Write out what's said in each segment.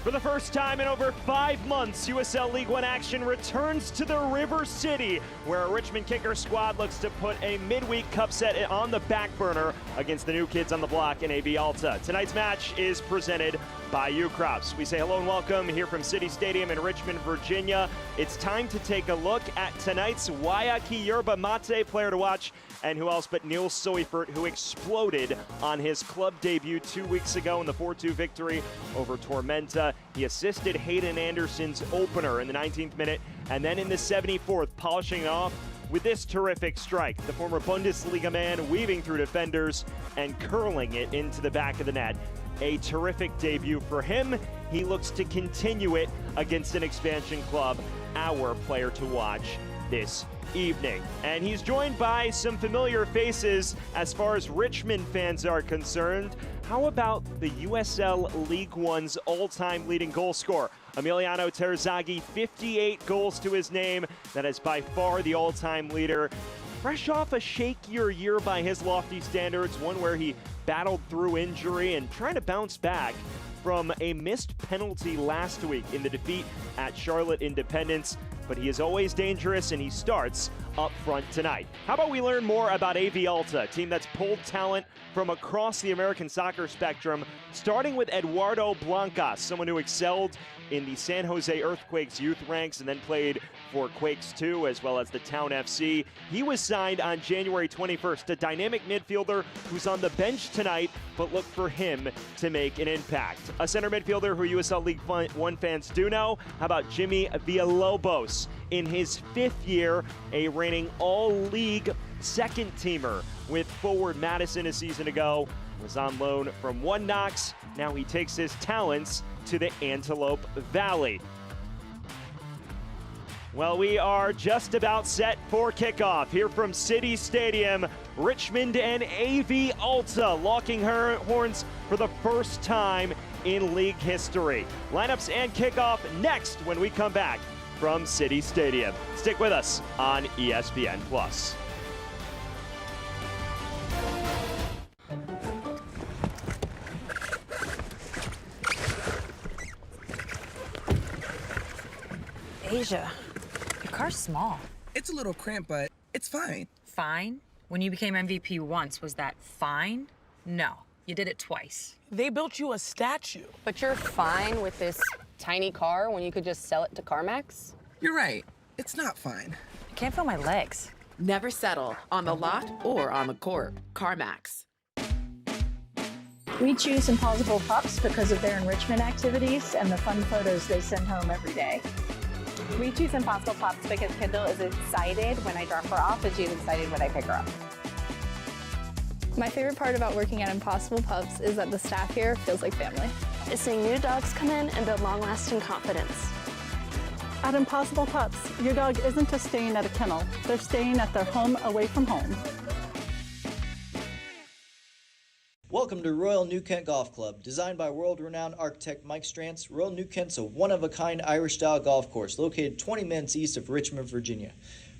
For the first time in over 5 months, USL League One action returns to the River City, where a Richmond kicker squad looks to put a midweek cup set on the back burner against the new kids on the block in AV Alta. Tonight's match is presented by UCrops. We say hello and welcome here from City Stadium in Richmond, Virginia. It's time to take a look at tonight's Waiaki Yerba Mate player to watch, and who else but Neil Soifert, who exploded on his club debut 2 weeks ago in the 4-2 victory over Tormenta. He assisted Hayden Anderson's opener in the 19th minute, and then in the 74th, polishing off with this terrific strike. The former Bundesliga man weaving through defenders and curling it into the back of the net. A terrific debut for him. He looks to continue it against an expansion club, our player to watch this evening. And he's joined by some familiar faces as far as Richmond fans are concerned. How about the USL League One's all-time leading goal scorer? Emiliano Terzaghi, 58 goals to his name. That is by far the all-time leader. Fresh off a shakier year by his lofty standards, one where he battled through injury and trying to bounce back from a missed penalty last week in the defeat at Charlotte Independence. But he is always dangerous, and he starts up front tonight. How about we learn more about AV Alta, a team that's pulled talent from across the American soccer spectrum, starting with Eduardo Blancas, someone who excelled in the San Jose Earthquakes youth ranks and then played for Quakes 2 as well as the Town FC. He was signed on January 21st, a dynamic midfielder who's on the bench tonight, but look for him to make an impact. A center midfielder who USL League One fans do know. How about Jimmy Villalobos? In his 5th year, a reigning all-league second-teamer with Forward Madison a season ago, was on loan from One Knox. Now he takes his talents to the Antelope Valley. Well, we are just about set for kickoff here from City Stadium. Richmond and AV Alta locking horns for the first time in league history. Lineups and kickoff next when we come back from City Stadium. Stick with us on ESPN+. Asia, your car's small. It's a little cramped, but it's fine. Fine? When you became MVP once, was that fine? No, you did it twice. They built you a statue. But you're fine with this tiny car when you could just sell it to CarMax? You're right. It's not fine. I can't feel my legs. Never settle, on the lot or on the court. CarMax. We choose Impossible Pups because of their enrichment activities and the fun photos they send home every day. We choose Impossible Pups because Kendall is excited when I drop her off and she's excited when I pick her up. My favorite part about working at Impossible Pups is that the staff here feels like family. It's seeing new dogs come in and build long-lasting confidence. At Impossible Pups, your dog isn't just staying at a kennel, they're staying at their home away from home. Welcome to Royal New Kent Golf Club. Designed by world-renowned architect Mike Strantz, Royal New Kent's a one-of-a-kind Irish-style golf course located 20 minutes east of Richmond, Virginia.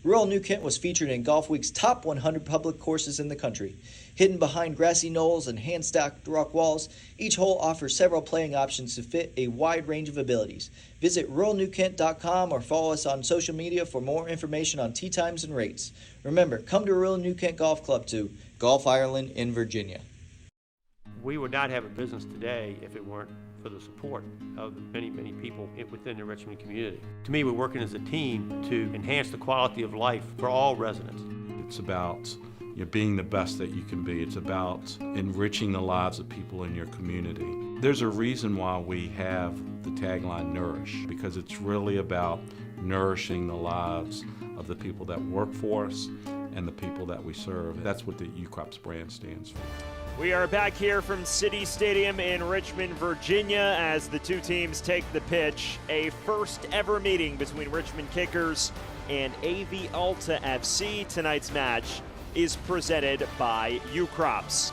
Royal New Kent was featured in Golf Week's top 100 public courses in the country. Hidden behind grassy knolls and hand-stacked rock walls, each hole offers several playing options to fit a wide range of abilities. Visit royalnewkent.com or follow us on social media for more information on tee times and rates. Remember, come to Royal New Kent Golf Club to Golf Ireland in Virginia. We would not have a business today if it weren't for the support of the many, many people within the Richmond community. To me, we're working as a team to enhance the quality of life for all residents. It's about being the best that you can be. It's about enriching the lives of people in your community. There's a reason why we have the tagline Nourish, because it's really about nourishing the lives of the people that work for us and the people that we serve. That's what the UCrops brand stands for. We are back here from City Stadium in Richmond, Virginia, as the two teams take the pitch. A first ever meeting between Richmond Kickers and AV Alta FC. Tonight's match is presented by UCrops.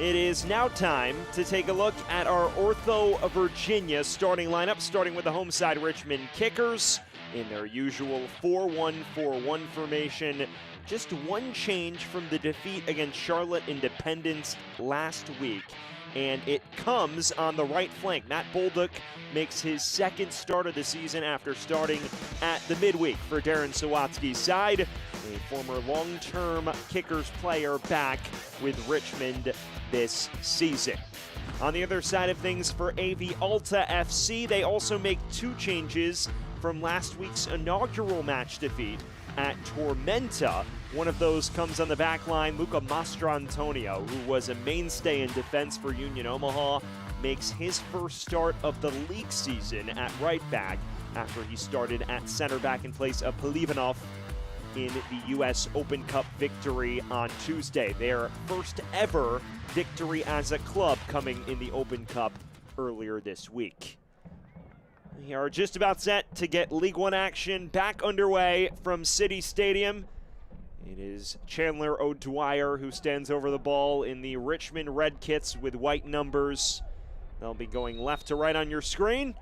It is now time to take a look at our Ortho Virginia starting lineup, starting with the home side Richmond Kickers in their usual 4-1-4-1 formation. just one change from the defeat against Charlotte Independence last week, and it comes on the right flank. Matt Bolduc makes his second start of the season after starting at the midweek for Darren Sawatsky's side, a former long-term Kickers player back with Richmond this season. On the other side of things for AV Alta FC, they also make two changes from last week's inaugural match defeat at Tormenta. One of those comes on the back line. Luca Mastrantonio, who was a mainstay in defense for Union Omaha, makes his first start of the league season at right back after he started at center back in place of Polivanov in the U.S. Open Cup victory on Tuesday. Their first ever victory as a club coming in the Open Cup earlier this week. We are just about set to get League One action back underway from City Stadium. It is Chandler O'Dwyer who stands over the ball in the Richmond red kits with white numbers. They'll be going left to right on your screen.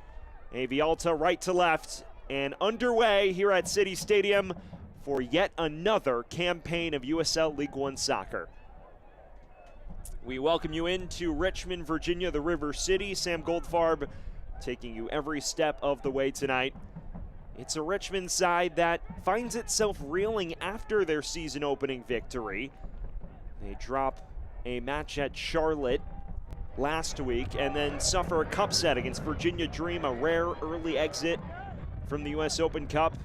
AV Alta right to left, and underway here at City Stadium for yet another campaign of USL League One soccer. We welcome you into Richmond, Virginia, the River City. Sam Goldfarb taking you every step of the way tonight. It's a Richmond side that finds itself reeling after their season opening victory. They drop a match at Charlotte last week and then suffer a cup set against Virginia Dream, a rare early exit from the US Open Cup.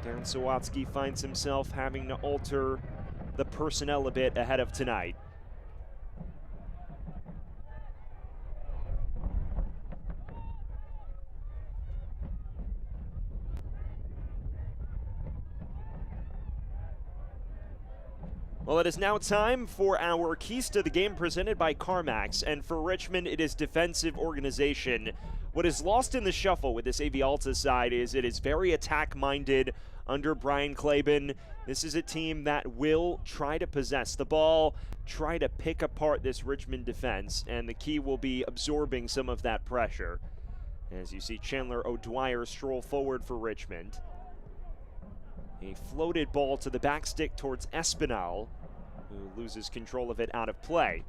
Darren Sawatsky finds himself having to alter the personnel a bit ahead of tonight. Well, it is now time for our keys to the game presented by CarMax, and for Richmond, it is defensive organization. What is lost in the shuffle with this AV Alta side is it is very attack-minded under Brian Claben. This is a team that will try to possess the ball, try to pick apart this Richmond defense, and the key will be absorbing some of that pressure. As you see Chandler O'Dwyer stroll forward for Richmond. A floated ball to the back stick towards Espinal, who loses control of it out of play.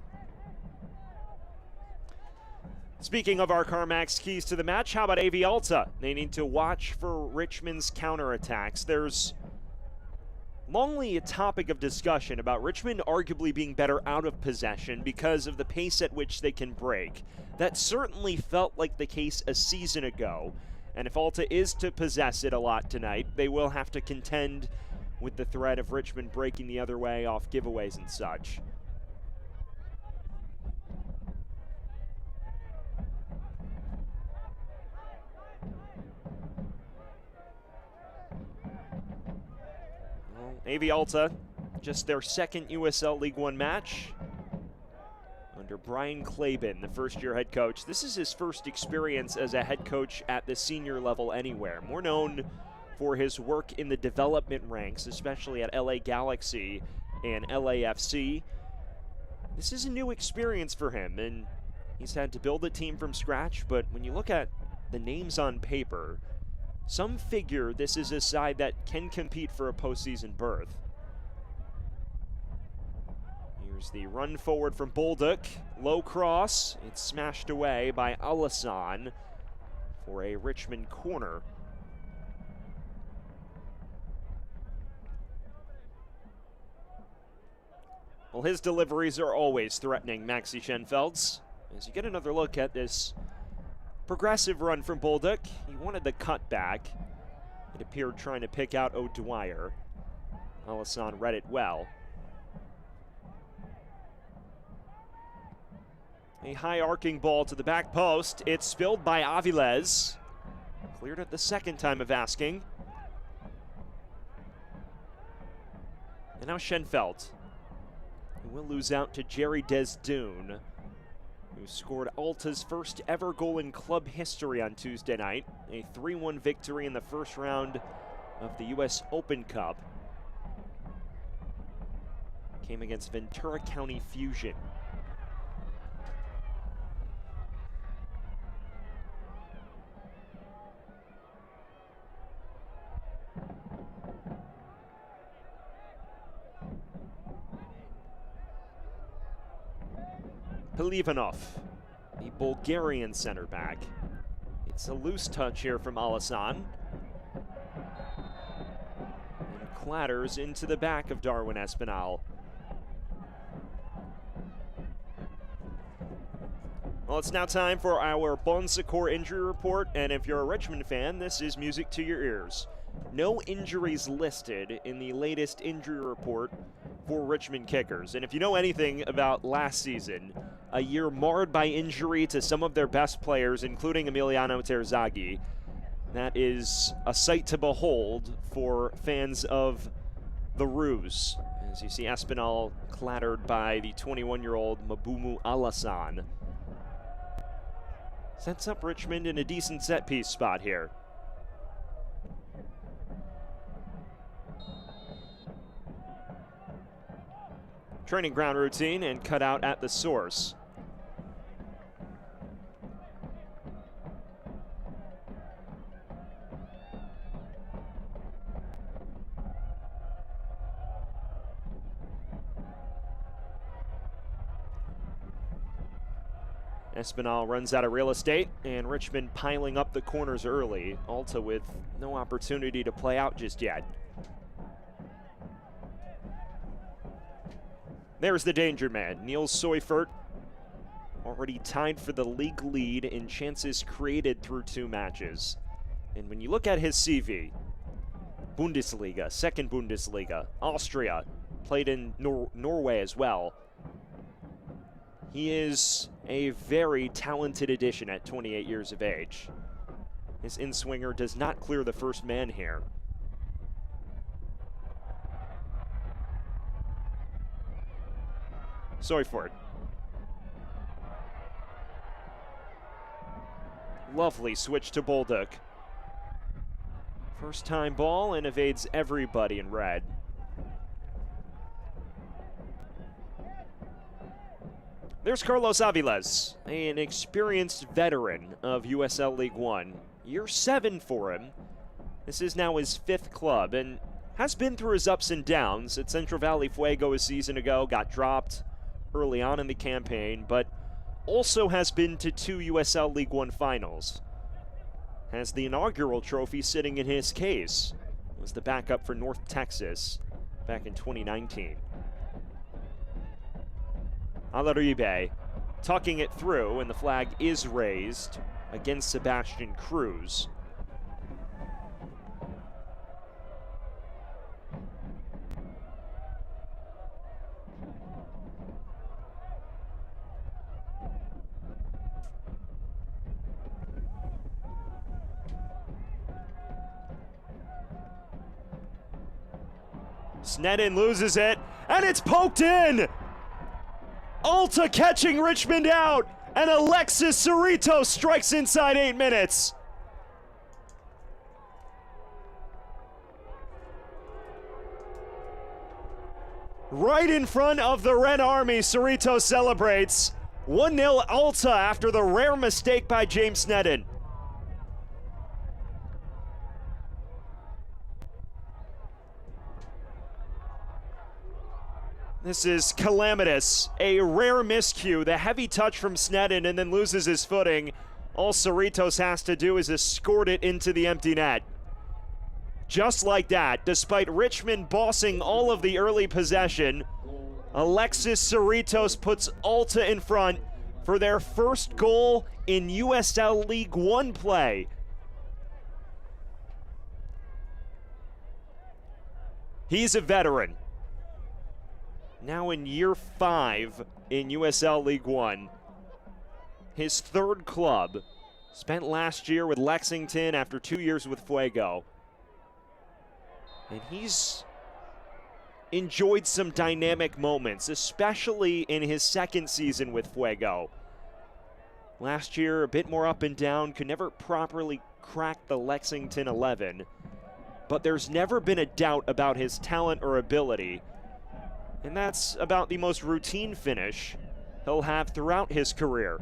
Speaking of our CarMax keys to the match, how about AV Alta? They need to watch for Richmond's counterattacks. There's longly a topic of discussion about Richmond arguably being better out of possession because of the pace at which they can break. That certainly felt like the case a season ago. And if Alta is to possess it a lot tonight, they will have to contend with the threat of Richmond breaking the other way off giveaways and such. Well, AV Alta, just their second USL League One match under Brian Claben, the first-year head coach. This is his first experience as a head coach at the senior level anywhere. More known for his work in the development ranks, especially at LA Galaxy and LAFC. This is a new experience for him, and he's had to build a team from scratch, but when you look at the names on paper, some figure this is a side that can compete for a postseason berth. Here's the run forward from Bolduc. Low cross. It's smashed away by Alisson for a Richmond corner. Well, his deliveries are always threatening Maxi Schenfeld's. As you get another look at this progressive run from Bolduc, he wanted the cutback. It appeared trying to pick out O'Dwyer. Alisson read it well. A high arcing ball to the back post. It's spilled by Aviles. Cleared it the second time of asking. And now Schenfeld, who will lose out to Jerry Desdune, who scored Alta's first ever goal in club history on Tuesday night. A 3-1 victory in the first round of the US Open Cup. Came against Ventura County Fusion. Pelivanov, the Bulgarian center back. It's a loose touch here from Alassane. And clatters into the back of Darwin Espinal. Well, it's now time for our Bon Secours injury report, and if you're a Richmond fan, this is music to your ears. No injuries listed in the latest injury report for Richmond kickers. And if you know anything about last season, a year marred by injury to some of their best players, including Emiliano Terzaghi, that is a sight to behold for fans of the Roos. As you see Espinal clattered by the 21-year-old Mabumu Alassane. Sets up Richmond in a decent set-piece spot here. Training ground routine and cut out at the source. Espinal runs out of real estate, and Richmond piling up the corners early. Alta with no opportunity to play out just yet. There's the danger man, Niels Seufert, already tied for the league lead in chances created through 2 matches. And when you look at his CV, Bundesliga, second Bundesliga, Austria, played in Norway as well. He is a very talented addition at 28 years of age. His in-swinger does not clear the first man here. Seufert. Lovely switch to Bolduc. First time ball and evades everybody in red. There's Carlos Aviles, an experienced veteran of USL League One. Year 7 for him. This is now his 5th club and has been through his ups and downs. At Central Valley Fuego a season ago, got dropped early on in the campaign, but also has been to 2 USL League One finals. Has the inaugural trophy sitting in his case. Was the backup for North Texas back in 2019. Alaribe tucking it through, and the flag is raised against Sebastian Cruz. Snedden loses it, and it's poked in! Alta catching Richmond out, and Alexis Cerritos strikes inside 8 minutes. Right in front of the Red Army, Cerritos celebrates. 1-0 Alta after the rare mistake by James Snedden. This is calamitous. A rare miscue, the heavy touch from Snedden, and then loses his footing. All Cerritos has to do is escort it into the empty net. Just like that, despite Richmond bossing all of the early possession, Alexis Cerritos puts Alta in front for their first goal in USL League One play. He's a veteran. Now in year 5 in USL League One. His 3rd club. Spent last year with Lexington after 2 years with Fuego. And he's enjoyed some dynamic moments, especially in his 2nd season with Fuego. Last year, a bit more up and down, could never properly crack the Lexington 11. But there's never been a doubt about his talent or ability. And that's about the most routine finish he'll have throughout his career.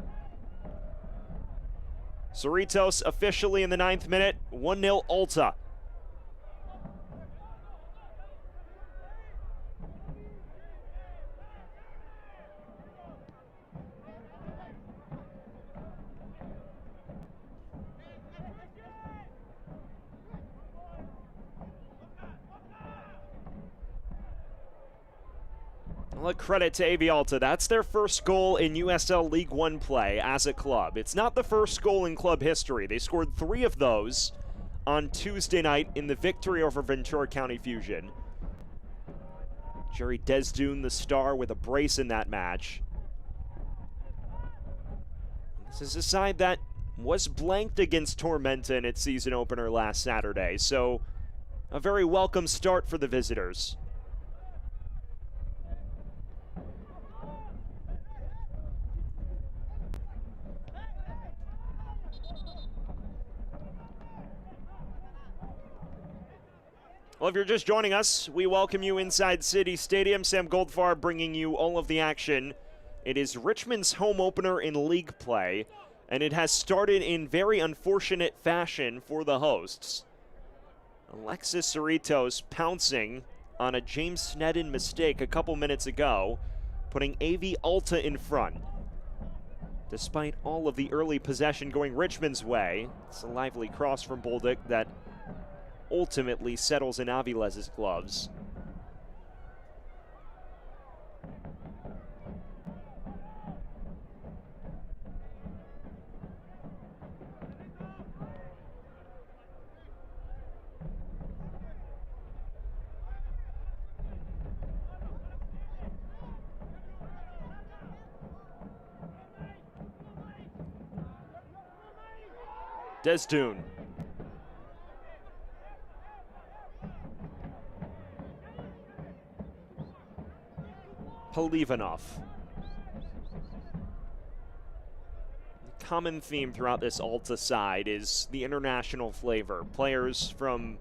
Cerritos officially in the 9th minute, 1-0 Alta. Well, a credit to AV Alta. That's their first goal in USL League One play as a club. It's not the first goal in club history. They scored 3 of those on Tuesday night in the victory over Ventura County Fusion. Jerry Desdune, the star, with a brace in that match. This is a side that was blanked against Tormenta in its season opener last Saturday, so a very welcome start for the visitors. Well, if you're just joining us, we welcome you inside City Stadium. Sam Goldfarb bringing you all of the action. It is Richmond's home opener in league play, and it has started in very unfortunate fashion for the hosts. Alexis Cerritos pouncing on a James Sneddon mistake a couple minutes ago, putting AV Alta in front. Despite all of the early possession going Richmond's way, it's a lively cross from Bolduc that ultimately settles in Aviles's gloves. Desdune. Polivanov. The common theme throughout this Alta side is the international flavor. Players from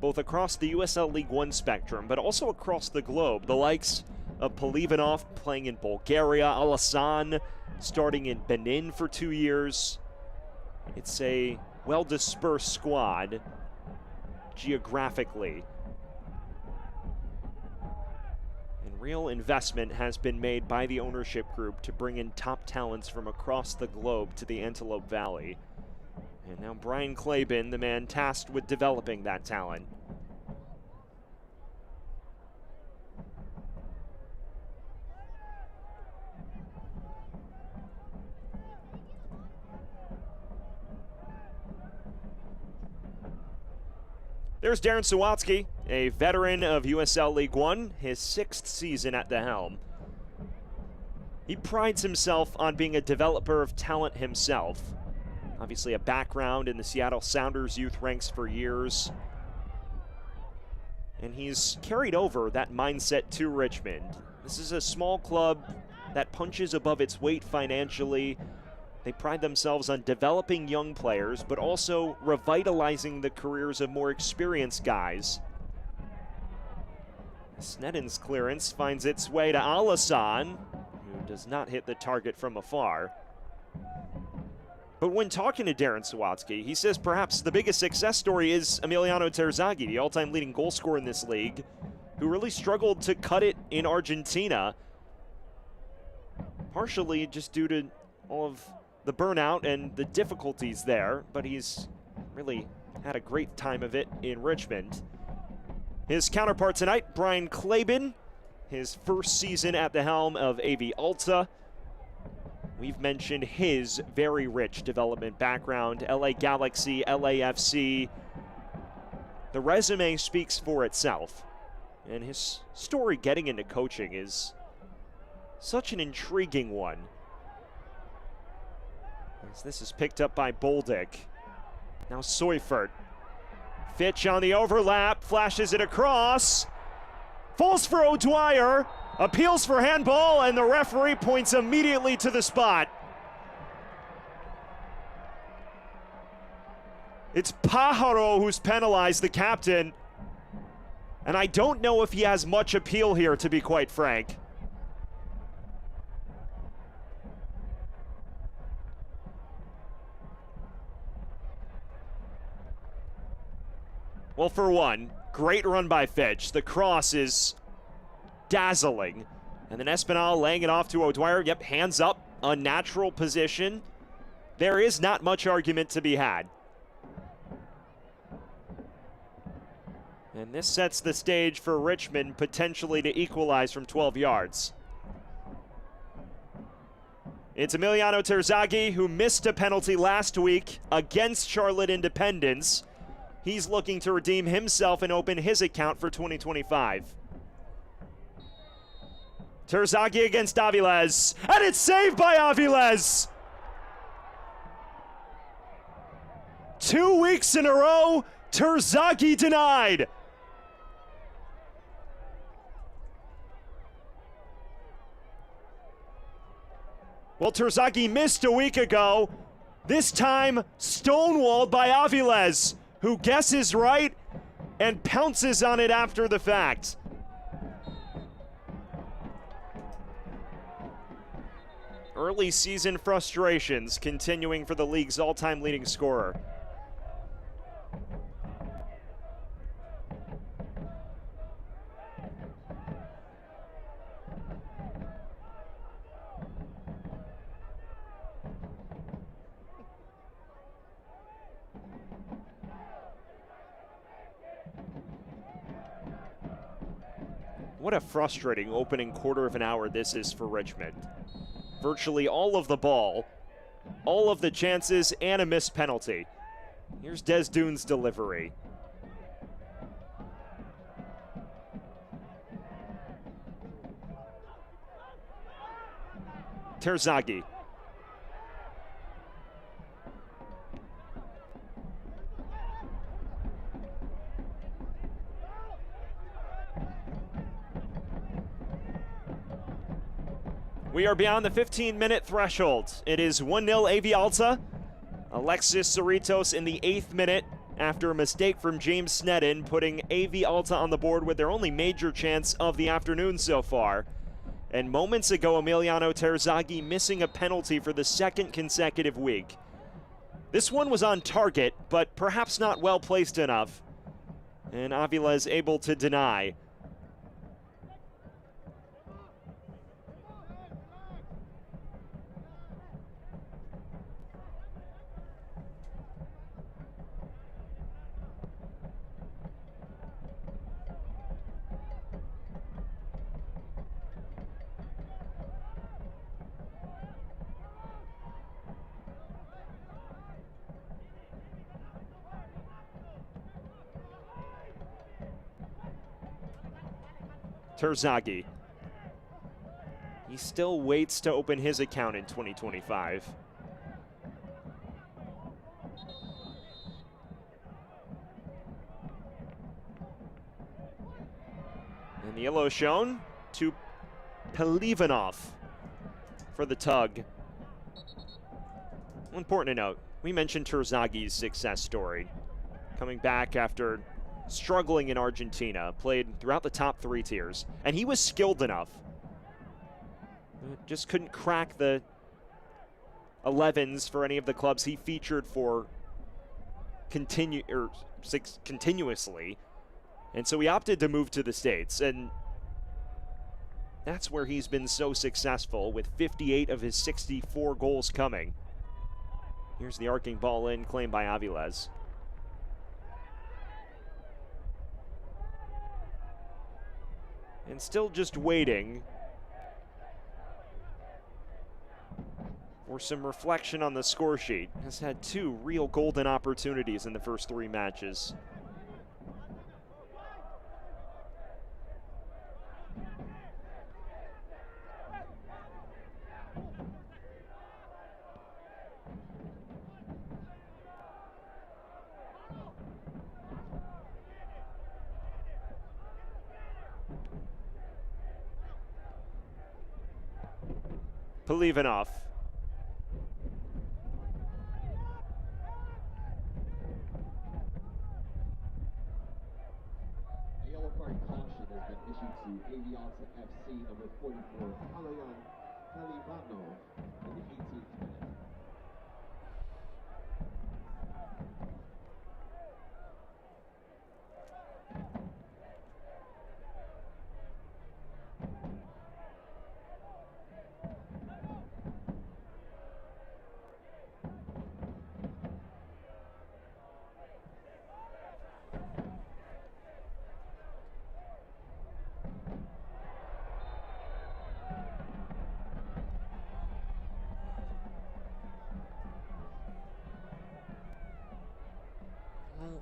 both across the USL League One spectrum, but also across the globe. The likes of Polivanov playing in Bulgaria, Alassane starting in Benin for 2 years. It's a well-dispersed squad geographically. Real investment has been made by the ownership group to bring in top talents from across the globe to the Antelope Valley. And now Brian Claben, the man tasked with developing that talent. There's Darren Sawatsky, a veteran of USL League One, his 6th season at the helm. He prides himself on being a developer of talent himself. Obviously a background in the Seattle Sounders youth ranks for years. And he's carried over that mindset to Richmond. This is a small club that punches above its weight financially. They pride themselves on developing young players, but also revitalizing the careers of more experienced guys. Sneddon's clearance finds its way to Alassane, who does not hit the target from afar. But when talking to Darren Sawatsky, he says perhaps the biggest success story is Emiliano Terzaghi, the all-time leading goal scorer in this league, who really struggled to cut it in Argentina, partially just due to all of the burnout and the difficulties there, but he's really had a great time of it in Richmond. His counterpart tonight, Brian Claben, his first season at the helm of AV Alta. We've mentioned his very rich development background, LA Galaxy, LAFC. The resume speaks for itself, and his story getting into coaching is such an intriguing one. As this is picked up by Bolduc. Now Seufert. Fitch on the overlap, flashes it across. Falls for O'Dwyer, appeals for handball, and the referee points immediately to the spot. It's Pajaro who's penalized, the captain. And I don't know if he has much appeal here, to be quite frank. Well, for one, great run by Fitch. The cross is dazzling. And then Espinal laying it off to O'Dwyer. Yep, hands up, unnatural position. There is not much argument to be had. And this sets the stage for Richmond potentially to equalize from 12 yards. It's Emiliano Terzaghi, who missed a penalty last week against Charlotte Independence. He's looking to redeem himself and open his account for 2025. Terzaghi against Aviles, and it's saved by Aviles! 2 weeks in a row, Terzaghi denied. Well, Terzaghi missed a week ago, this time stonewalled by Aviles, who guesses right and pounces on it after the fact. Early season frustrations continuing for the league's all-time leading scorer. What a frustrating opening quarter of an hour this is for Richmond. Virtually all of the ball, all of the chances, and a missed penalty. Here's Des Dune's delivery. Terzaghi. We are beyond the 15-minute threshold. It is 1-0 AV Alta. Alexis Cerritos in the 8th minute after a mistake from James Sneddon, putting AV Alta on the board with their only major chance of the afternoon so far. And moments ago, Emiliano Terzaghi missing a penalty for the second consecutive week. This one was on target, but perhaps not well placed enough. And Aviles able to deny. Terzaghi. He still waits to open his account in 2025. And the yellow shown to Pelivanov for the tug. Important to note, we mentioned Terzaghi's success story. Coming back after struggling in Argentina, played throughout the top 3 tiers, and he was skilled enough. Just couldn't crack the 11s for any of the clubs he featured for continuously, and so he opted to move to the States, and that's where he's been so successful, with 58 of his 64 goals coming. Here's the arcing ball in, claimed by Aviles. And still just waiting for some reflection on the score sheet. Has had 2 real golden opportunities in the first 3 matches. Pelivanov. A yellow card caution has been issued to AV Alta FC number 44, Kalayan Pelivanov, in the 18th minute.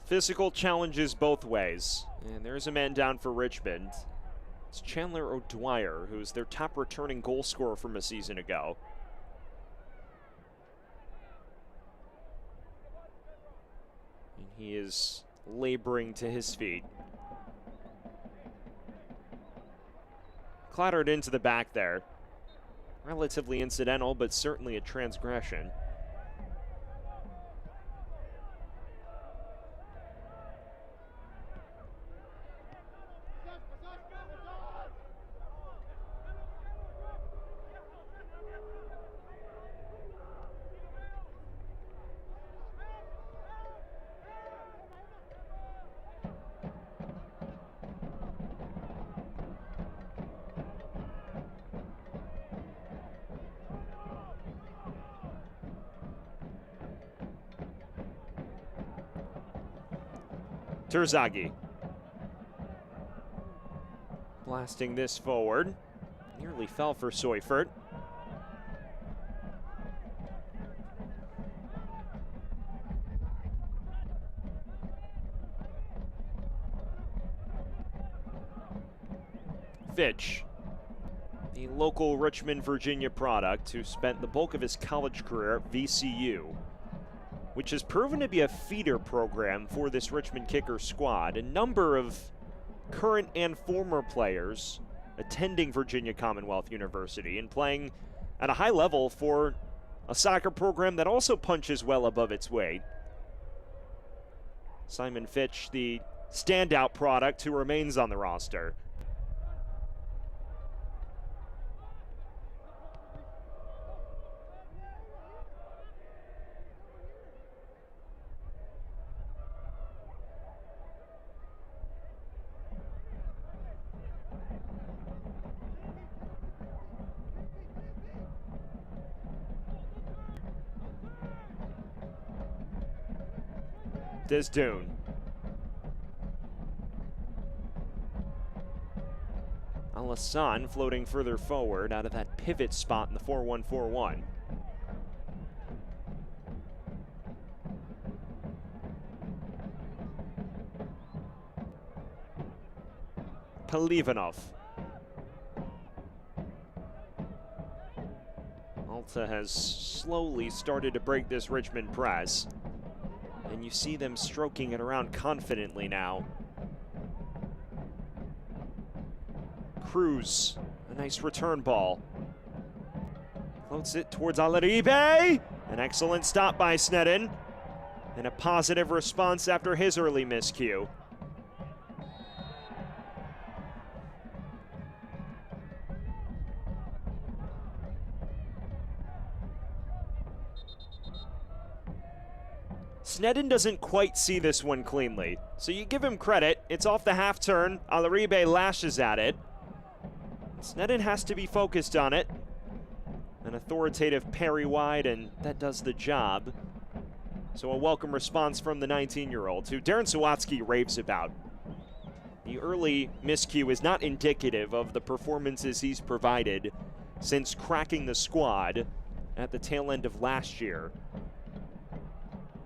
Physical challenges both ways. And there's a man down for Richmond. It's Chandler O'Dwyer, who's their top returning goal scorer from a season ago. And he is laboring to his feet. Clattered into the back there. Relatively incidental, but certainly a transgression. Terzaghi. Blasting this forward. Nearly fell for Seufert. Fitch, the local Richmond, Virginia product who spent the bulk of his college career at VCU, which has proven to be a feeder program for this Richmond Kicker squad. A number of current and former players attending Virginia Commonwealth University and playing at a high level for a soccer program that also punches well above its weight. Simon Fitch, the standout product who remains on the roster. Desdune. Alassane floating further forward out of that pivot spot in the 4-1-4-1. Polivanov. Alta has slowly started to break this Richmond press. And you see them stroking it around confidently now. Cruz, a nice return ball. Floats it towards Alaribe. An excellent stop by Sneddon. And a positive response after his early miscue. Sneddon doesn't quite see this one cleanly, so you give him credit. It's off the half turn. Alaribe lashes at it. Sneddon has to be focused on it. An authoritative parry wide, and that does the job. So a welcome response from the 19-year-old, who Darren Sawatsky raves about. The early miscue is not indicative of the performances he's provided since cracking the squad at the tail end of last year.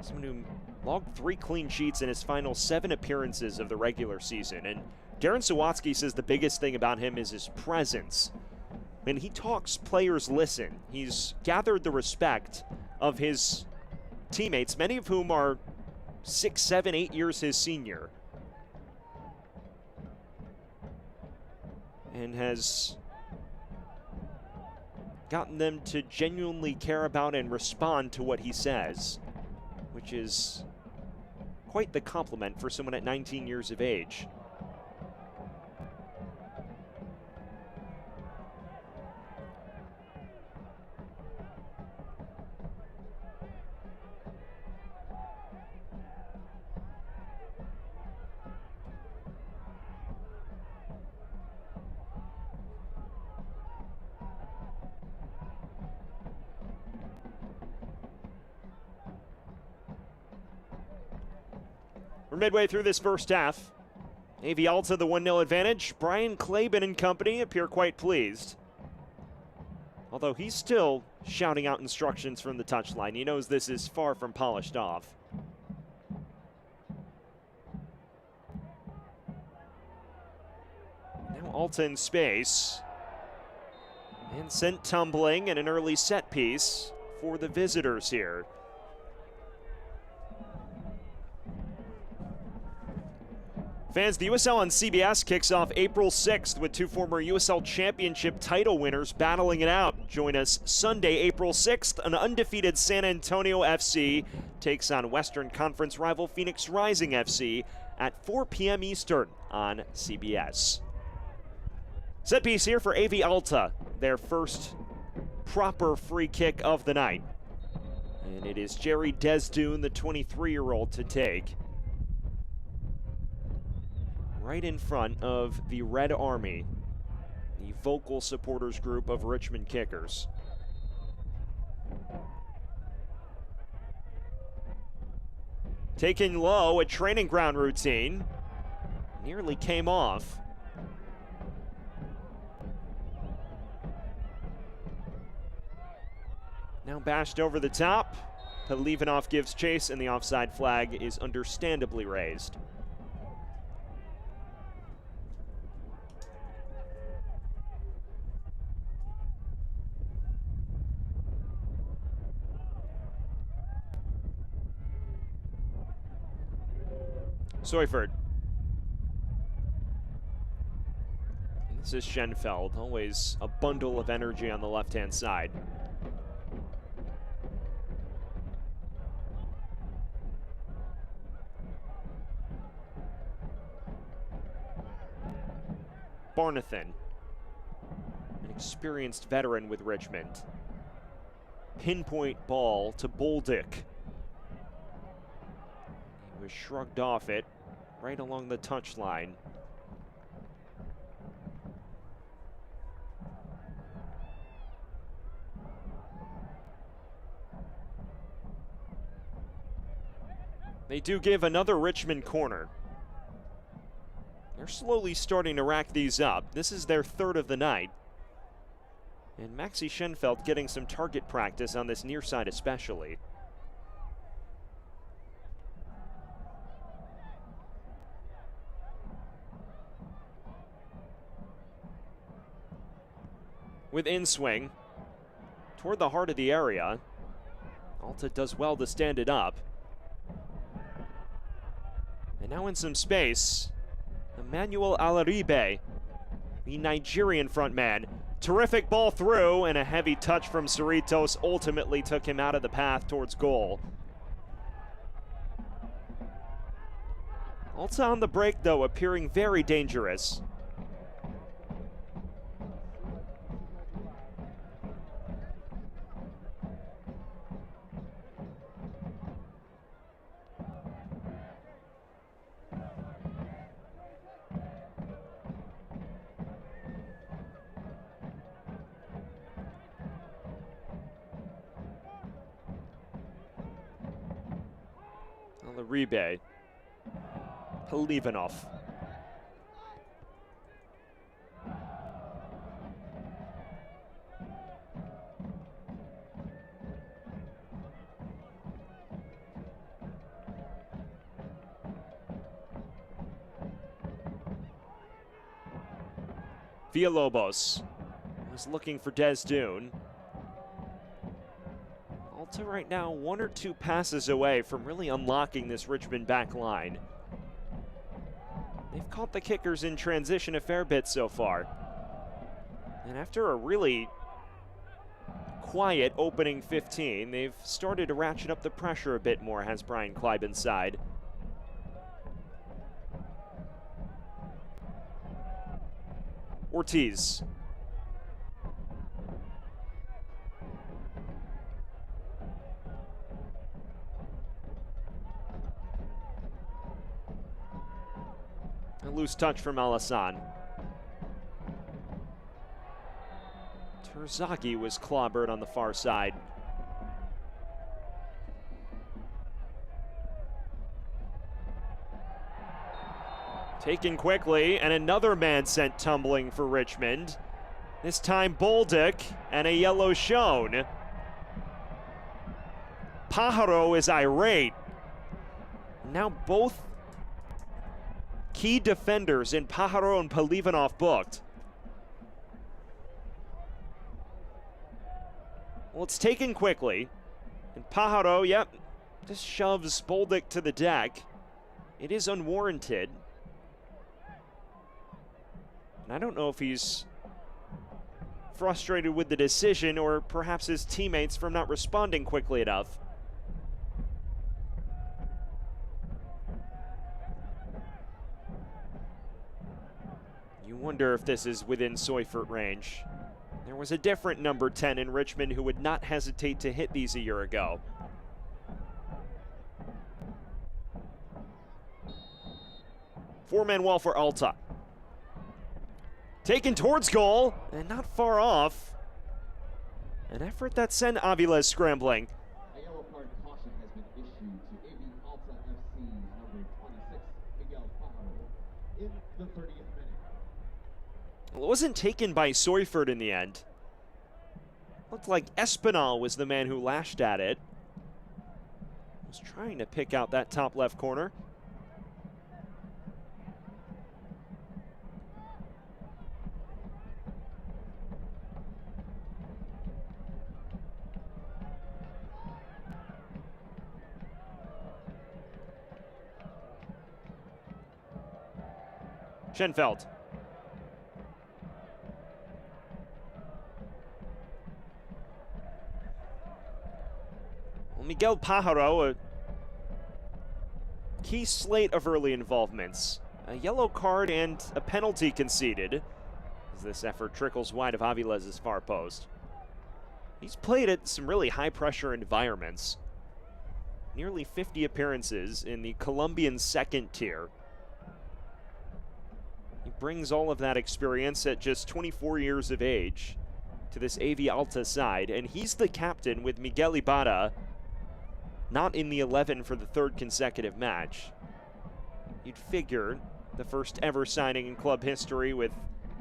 Someone who logged 3 clean sheets in his final 7 appearances of the regular season. And Darren Sawatsky says the biggest thing about him is his presence. When he talks, players listen. He's gathered the respect of his teammates, many of whom are 6, 7, 8 years his senior. And has gotten them to genuinely care about and respond to what he says, which is quite the compliment for someone at 19 years of age. We're midway through this first half. AV Alta the 1-0 advantage. Brian Claben and company appear quite pleased. Although he's still shouting out instructions from the touchline. He knows this is far from polished off. Alta in space. And sent tumbling and an early set piece for the visitors here. Fans, the USL on CBS kicks off April 6th with two former USL Championship title winners battling it out. Join us Sunday, April 6th. An undefeated San Antonio FC takes on Western Conference rival Phoenix Rising FC at 4 p.m. Eastern on CBS. Set piece here for AV Alta, their first proper free kick of the night. And it is Jerry Desdoon, the 23-year-old, to take. Right in front of the Red Army, the vocal supporters group of Richmond Kickers. Taken low, a training ground routine. Nearly came off. Now bashed over the top. Pelivanov gives chase, and the offside flag is understandably raised. Soyford. And this is Schenfeld, always a bundle of energy on the left-hand side. Barnathan, an experienced veteran with Richmond. Pinpoint ball to Boldick. He was shrugged off it right along the touchline. They do give another Richmond corner. They're slowly starting to rack these up. This is their third of the night. And Maxi Schenfeld getting some target practice on this near side especially. With in-swing toward the heart of the area. Alta does well to stand it up. And now in some space, Emmanuel Alaribe, the Nigerian frontman. Terrific ball through, and a heavy touch from Cerritos ultimately took him out of the path towards goal. Alta on the break, though, appearing very dangerous. Alaribe. Pelivanov. Villalobos was looking for Desdoon. Alta right now 1 or 2 passes away from really unlocking this Richmond back line. They've caught the kickers in transition a fair bit so far. And after a really quiet opening 15, they've started to ratchet up the pressure a bit more, has Brian Kleiben's side. Ortiz. A loose touch from Alassane. Terzaghi was clobbered on the far side. Taken quickly, and another man sent tumbling for Richmond. This time Boldick, and a yellow shown. Pajaro is irate. Now both key defenders in Pajaro and Polivanov booked. Well, it's taken quickly. And Pajaro, yep, just shoves Boldic to the deck. It is unwarranted. And I don't know if he's frustrated with the decision or perhaps his teammates from not responding quickly enough. You wonder if this is within Seufert range. There was a different number 10 in Richmond who would not hesitate to hit these a year ago. Four-man wall for Alta. Taken towards goal, and not far off. An effort that sent Aviles scrambling. A yellow card caution has been issued to AV Alta FC number 26, Miguel Pajaro, in the 30th minute. Well, it wasn't taken by Seufert in the end. Looked like Espinal was the man who lashed at it. Was trying to pick out that top left corner. Schenfeld. Well, Miguel Pajaro, a key slate of early involvements. A yellow card and a penalty conceded as this effort trickles wide of Aviles' far post. He's played at some really high-pressure environments. Nearly 50 appearances in the Colombian second tier. He brings all of that experience at just 24 years of age to this AV Alta side, and he's the captain with Miguel Ibarra not in the 11 for the third consecutive match. You'd figure the first ever signing in club history with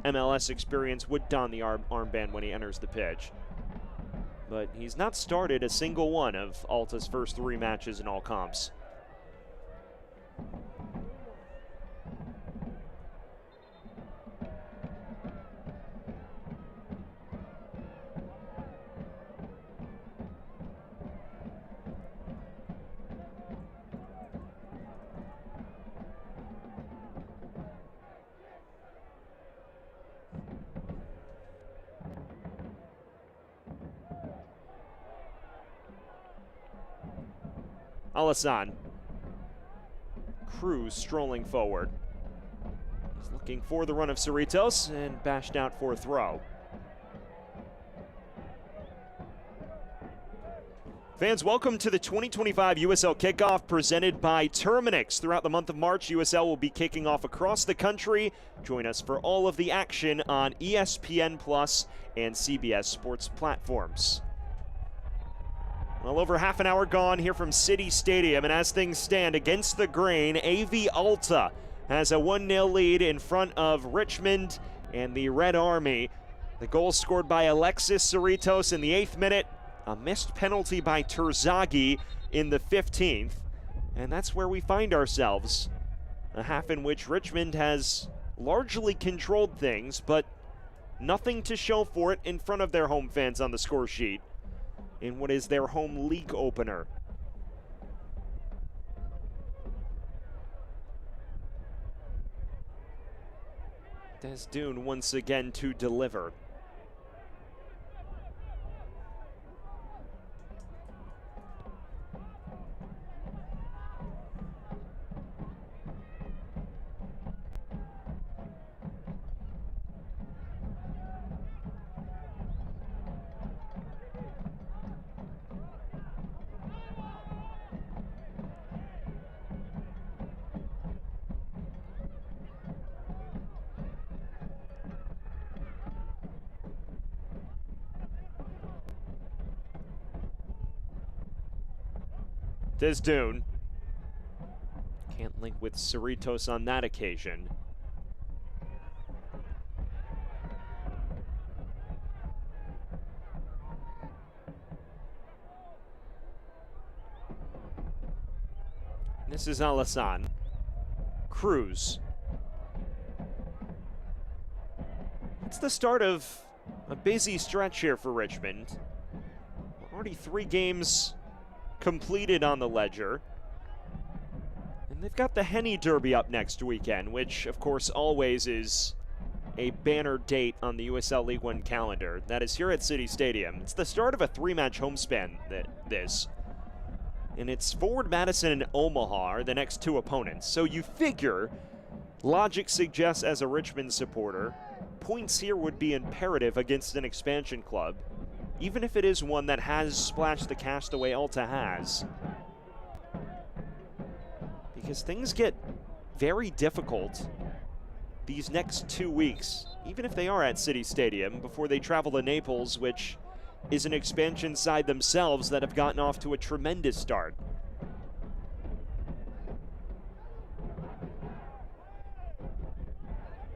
MLS experience would don the armband when he enters the pitch. But he's not started a single one of Alta's first 3 matches in all comps. Alassane. Cruz strolling forward. He's looking for the run of Cerritos and bashed out for a throw. Fans, welcome to the 2025 USL Kickoff presented by Terminix. Throughout the month of March, USL will be kicking off across the country. Join us for all of the action on ESPN Plus and CBS Sports platforms. Well, over half an hour gone here from City Stadium, and as things stand against the grain, AV Alta has a 1-0 lead in front of Richmond and the Red Army. The goal scored by Alexis Cerritos in the 8th minute, a missed penalty by Terzaghi in the 15th, and that's where we find ourselves. A half in which Richmond has largely controlled things, but nothing to show for it in front of their home fans on the score sheet in what is their home league opener. Desdune once again to deliver. Desdune can't link with Cerritos on that occasion. This is Alassane. Cruz it's the start of a busy stretch here for Richmond. Already 3 games completed on the ledger. And they've got the Henny Derby up next weekend, which, of course, always is a banner date on the USL League One calendar. That is here at City Stadium. It's the start of a 3-match homespan, this. And it's Forward Madison and Omaha are the next 2 opponents. So you figure, logic suggests as a Richmond supporter, points here would be imperative against an expansion club, even if it is one that has splashed the cash the way Alta has. Because things get very difficult these next 2 weeks, even if they are at City Stadium, before they travel to Naples, which is an expansion side themselves that have gotten off to a tremendous start.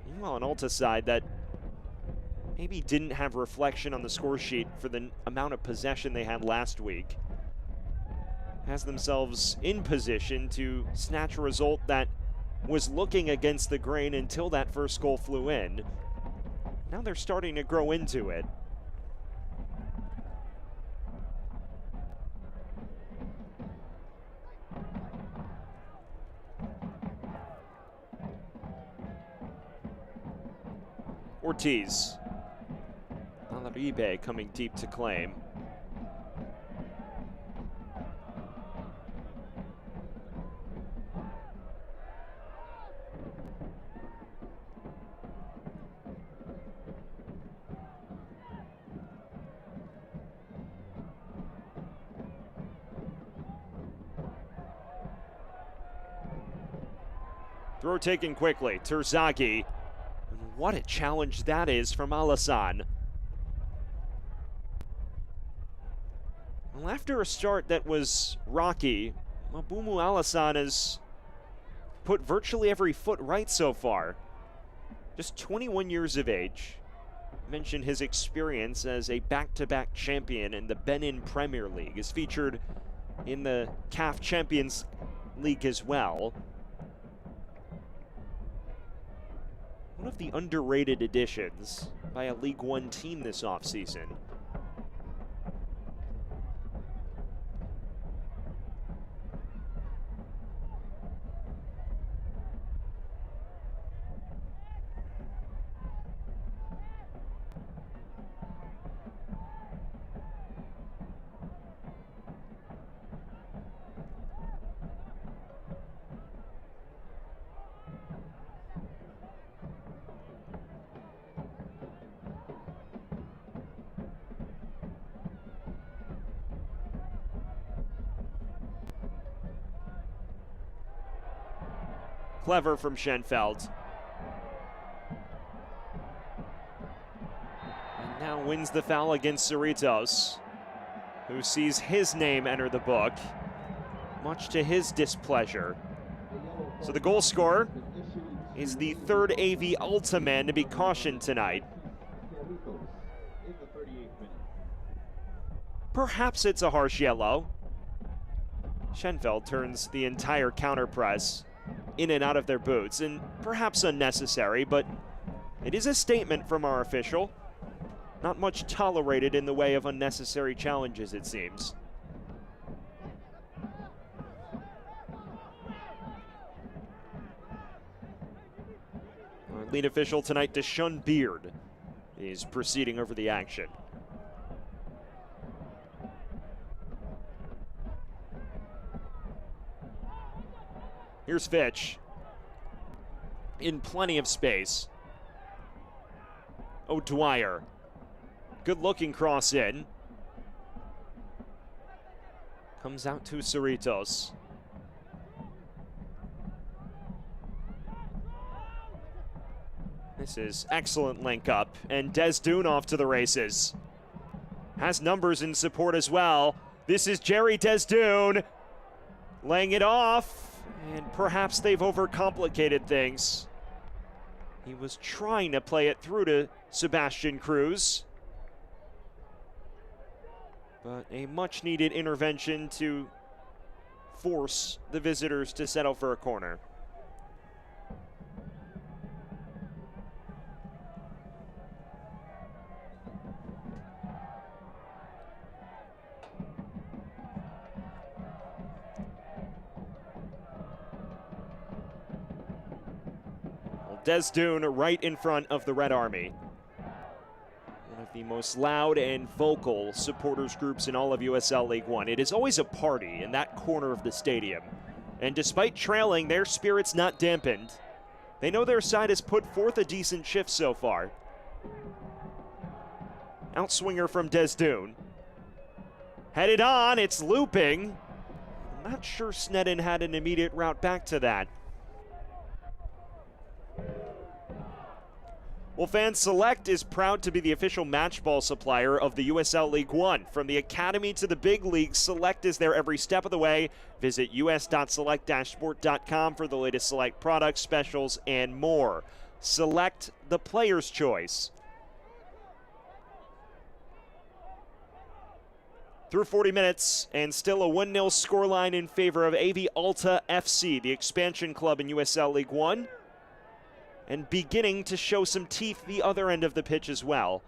Meanwhile, an Alta side that maybe didn't have reflection on the score sheet for the amount of possession they had last week, has themselves in position to snatch a result that was looking against the grain until that first goal flew in. Now they're starting to grow into it. Ortiz. Alaribe coming deep to claim. Throw taken quickly. Terzaghi. What a challenge that is from Alassane. Well, after a start that was rocky, Mabumu Alassane has put virtually every foot right so far. Just 21 years of age. Mentioned his experience as a back-to-back champion in the Benin Premier League. Is featured in the CAF Champions League as well. One of the underrated additions by a League One team this offseason. Clever from Schenfeld. And now wins the foul against Cerritos, who sees his name enter the book, much to his displeasure. So the goal scorer is the 3rd AV Alta man to be cautioned tonight. Perhaps it's a harsh yellow. Schenfeld turns the entire counter press in and out of their boots, and perhaps unnecessary, but it is a statement from our official. Not much tolerated in the way of unnecessary challenges, it seems. Our lead official tonight, Deshaun Beard, is proceeding over the action. Here's Fitch. In plenty of space. O'Dwyer. Good looking cross in. Comes out to Cerritos. This is excellent link up. And Desdoon off to the races. Has numbers in support as well. This is Jerry Desdoon. Laying it off. And perhaps they've overcomplicated things. He was trying to play it through to Sebastian Cruz. But a much-needed intervention to force the visitors to settle for a corner. Desdoon right in front of the Red Army. One of the most loud and vocal supporters groups in all of USL League One. It is always a party in that corner of the stadium. And despite trailing, their spirits not dampened. They know their side has put forth a decent shift so far. Outswinger from Desdoon. Headed on, it's looping. I'm not sure Sneddon had an immediate route back to that. Well, fans, Select is proud to be the official match ball supplier of the USL League One. From the academy to the big leagues, Select is there every step of the way. Visit us.select-sport.com for the latest Select products, specials, and more. Select, the player's choice. Through 40 minutes, and still a 1-0 scoreline in favor of AV Alta FC, the expansion club in USL League One, and beginning to show some teeth the other end of the pitch as well.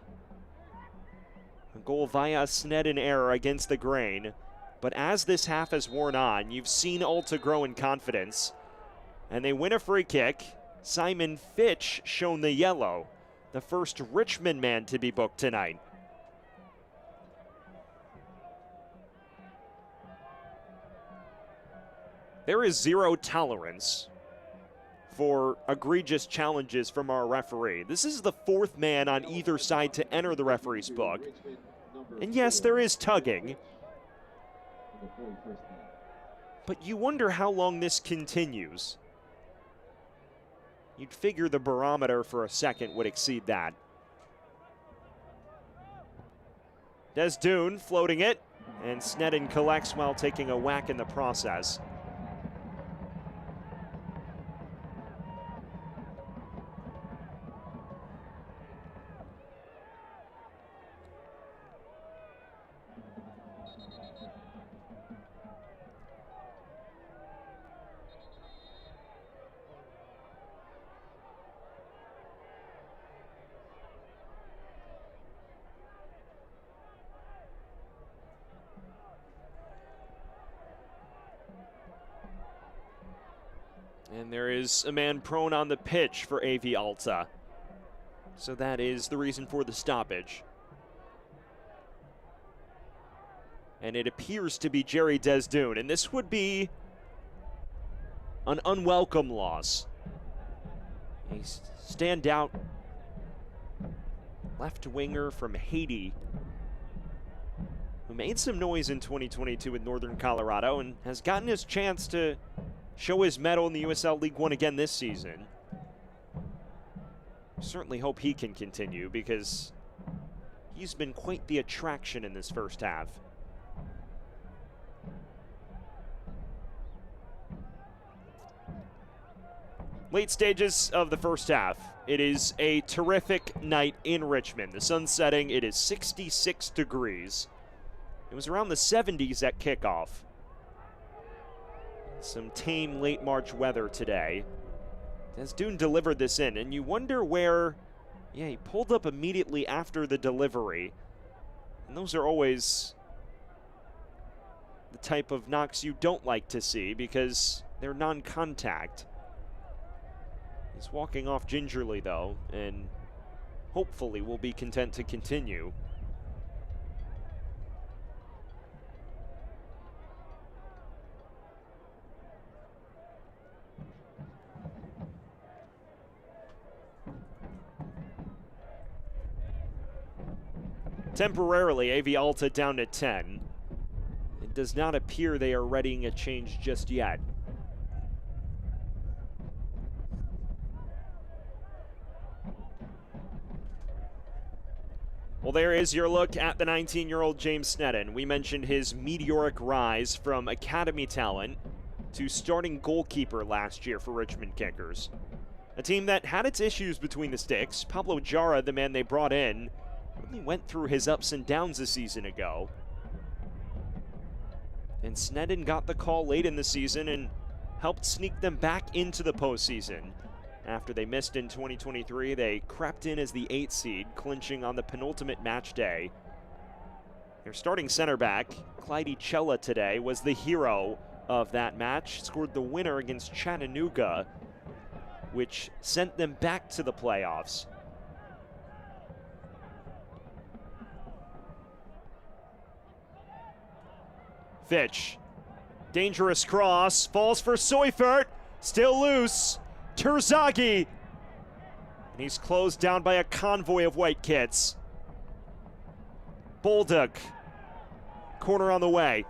A goal via Sneddon error against the grain, but as this half has worn on, you've seen Alta grow in confidence, and they win a free kick. Simon Fitch shown the yellow, the first Richmond man to be booked tonight. There is zero tolerance for egregious challenges from our referee. This is the fourth man on either side to enter the referee's book. And yes, there is tugging. But you wonder how long this continues. You'd figure the barometer for a second would exceed that. Desdoon floating it, and Sneddon collects while taking a whack in the process. And there is a man prone on the pitch for AV Alta. So that is the reason for the stoppage. And it appears to be Jerry Desdoon. And this would be an unwelcome loss. A standout left winger from Haiti who made some noise in 2022 with Northern Colorado and has gotten his chance to show his mettle in the USL League One again this season. Certainly hope he can continue because he's been quite the attraction in this first half. Late stages of the first half. It is a terrific night in Richmond. The sun's setting. It is 66 degrees. It was around the 70s at kickoff. Some tame late March weather today. Desdoon delivered this in, and you wonder where, he pulled up immediately after the delivery. And those are always the type of knocks you don't like to see because they're non-contact. He's walking off gingerly though, and hopefully will be content to continue. Temporarily, AV Alta down to 10. It does not appear they are readying a change just yet. Well, there is your look at the 19-year-old James Sneddon. We mentioned his meteoric rise from academy talent to starting goalkeeper last year for Richmond Kickers. A team that had its issues between the sticks. Pablo Jara, the man they brought in, really went through his ups and downs a season ago. And Sneddon got the call late in the season and helped sneak them back into the postseason. After they missed in 2023, they crept in as the 8th seed, clinching on the penultimate match day. Their starting center back, Clyde Chella today, was the hero of that match. Scored the winner against Chattanooga which sent them back to the playoffs. Fitch, dangerous cross, falls for Seufert, still loose. Terzaghi, and he's closed down by a convoy of white kits. Bolduc, corner on the way.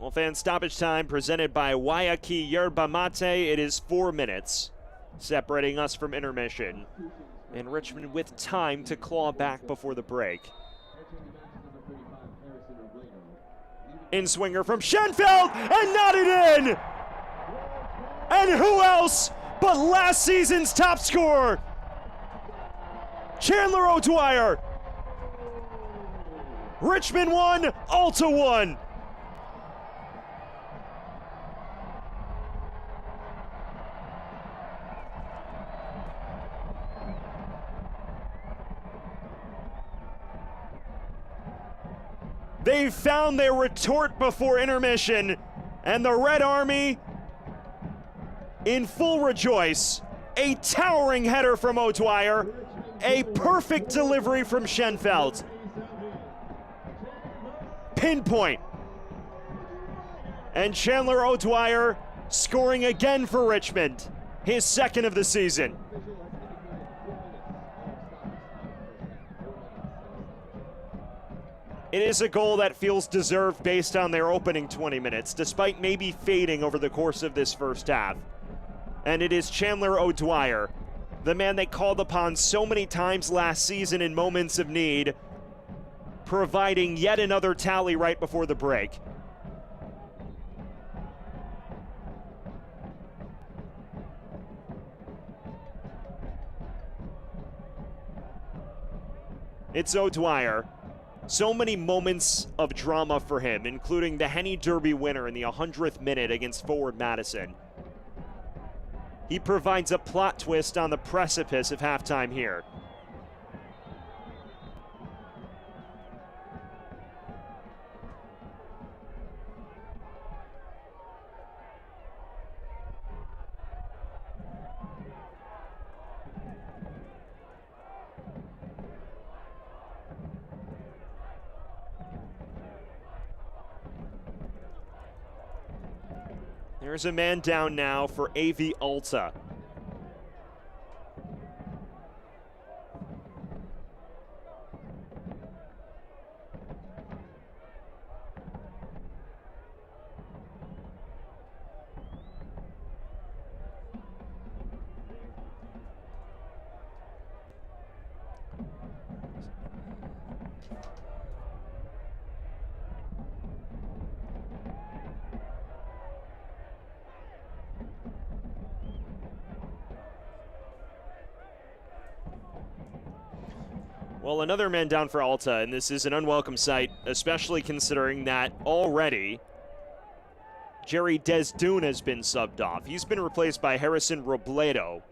Well, fan stoppage time presented by Guayaki Yerba Mate. It is 4 minutes separating us from intermission. And Richmond with time to claw back before the break. In swinger from Schenfeld and knotted in! And who else but last season's top scorer, Chandler O'Dwyer. Richmond 1, Alta 1. They found their retort before intermission, and the Red Army in full rejoice. A towering header from O'Dwyer, a perfect delivery from Schenfeld. Pinpoint. And Chandler O'Dwyer scoring again for Richmond, his second of the season. It is a goal that feels deserved based on their opening 20 minutes, despite maybe fading over the course of this first half. And it is Chandler O'Dwyer, the man they called upon so many times last season in moments of need, providing yet another tally right before the break. It's O'Dwyer. So many moments of drama for him, including the Henny Derby winner in the 100th minute against forward Madison. He provides a plot twist on the precipice of halftime here. There's a man down now for AV Alta. Well, another man down for Alta, and this is an unwelcome sight, especially considering that already Jerry Desdune has been subbed off. He's been replaced by Harrison Robledo.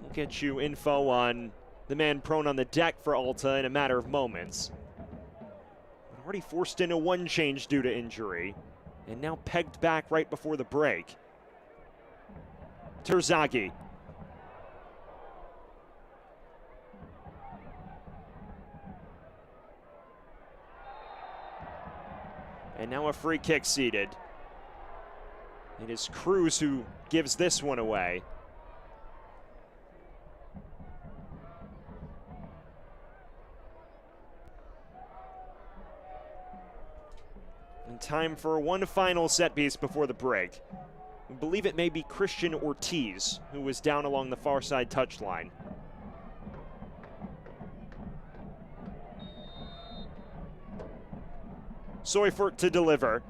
We'll get you info on the man prone on the deck for Alta in a matter of moments. Already forced into one change due to injury, and now pegged back right before the break. Terzaghi. And now a free kick seated. It is Cruz who gives this one away. And time for one final set piece before the break. I believe it may be Christian Ortiz, who was down along the far side touchline. Seufert to deliver.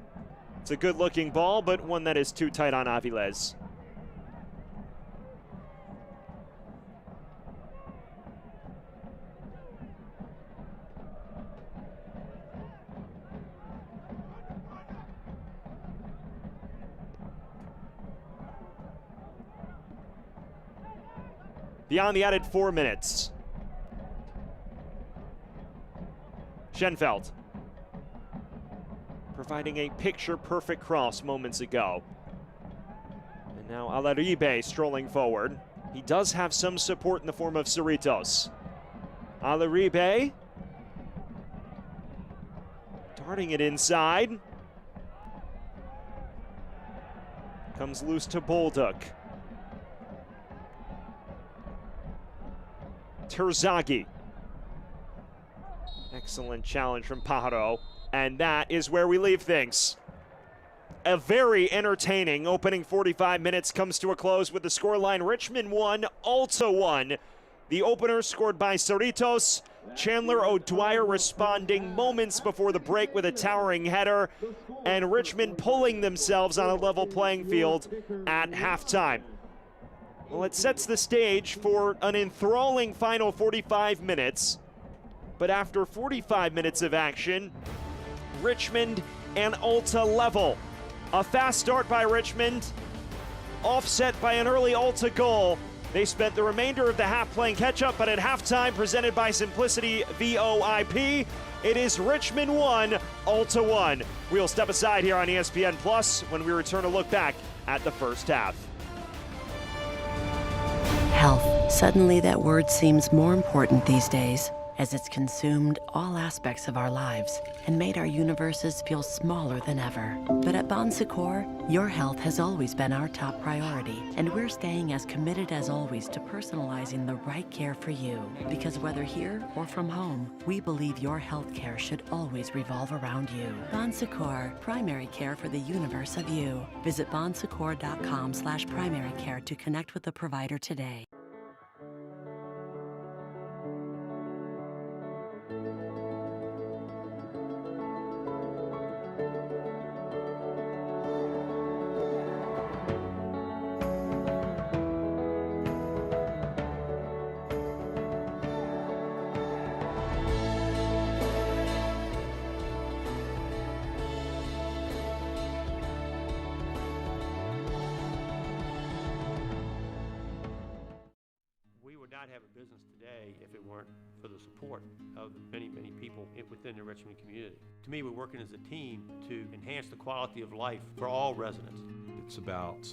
It's a good-looking ball, but one that is too tight on Aviles. beyond the added 4 minutes. Schenfeld providing a picture-perfect cross moments ago. And now Alaribe strolling forward. He does have some support in the form of Cerritos. Alaribe darting it inside. Comes loose to Bolduk. Terzaghi. Excellent challenge from Pajaro. And that is where we leave things. A very entertaining opening 45 minutes comes to a close with the scoreline Richmond 1, Alta 1. The opener scored by Cerritos. Chandler O'Dwyer responding moments before the break with a towering header. And Richmond pulling themselves on a level playing field at halftime. Well, it sets the stage for an enthralling final 45 minutes. But after 45 minutes of action, Richmond and Alta level. A fast start by Richmond, offset by an early Alta goal. They spent the remainder of the half playing catch-up, but at halftime, presented by Simplicity VOIP, it is Richmond 1, Alta 1. We'll step aside here on ESPN Plus when we return to look back at the first half. Health. Suddenly that word seems more important these days, as it's consumed all aspects of our lives and made our universes feel smaller than ever. But at Bon Secours, your health has always been our top priority, and we're staying as committed as always to personalizing the right care for you. Because whether here or from home, we believe your health care should always revolve around you. Bon Secours, primary care for the universe of you. Visit bonsecours.com/primary care to connect with the provider today. Not have a business today if it weren't for the support of the many, many people within the Richmond community. To me, we're working as a team to enhance the quality of life for all residents. It's about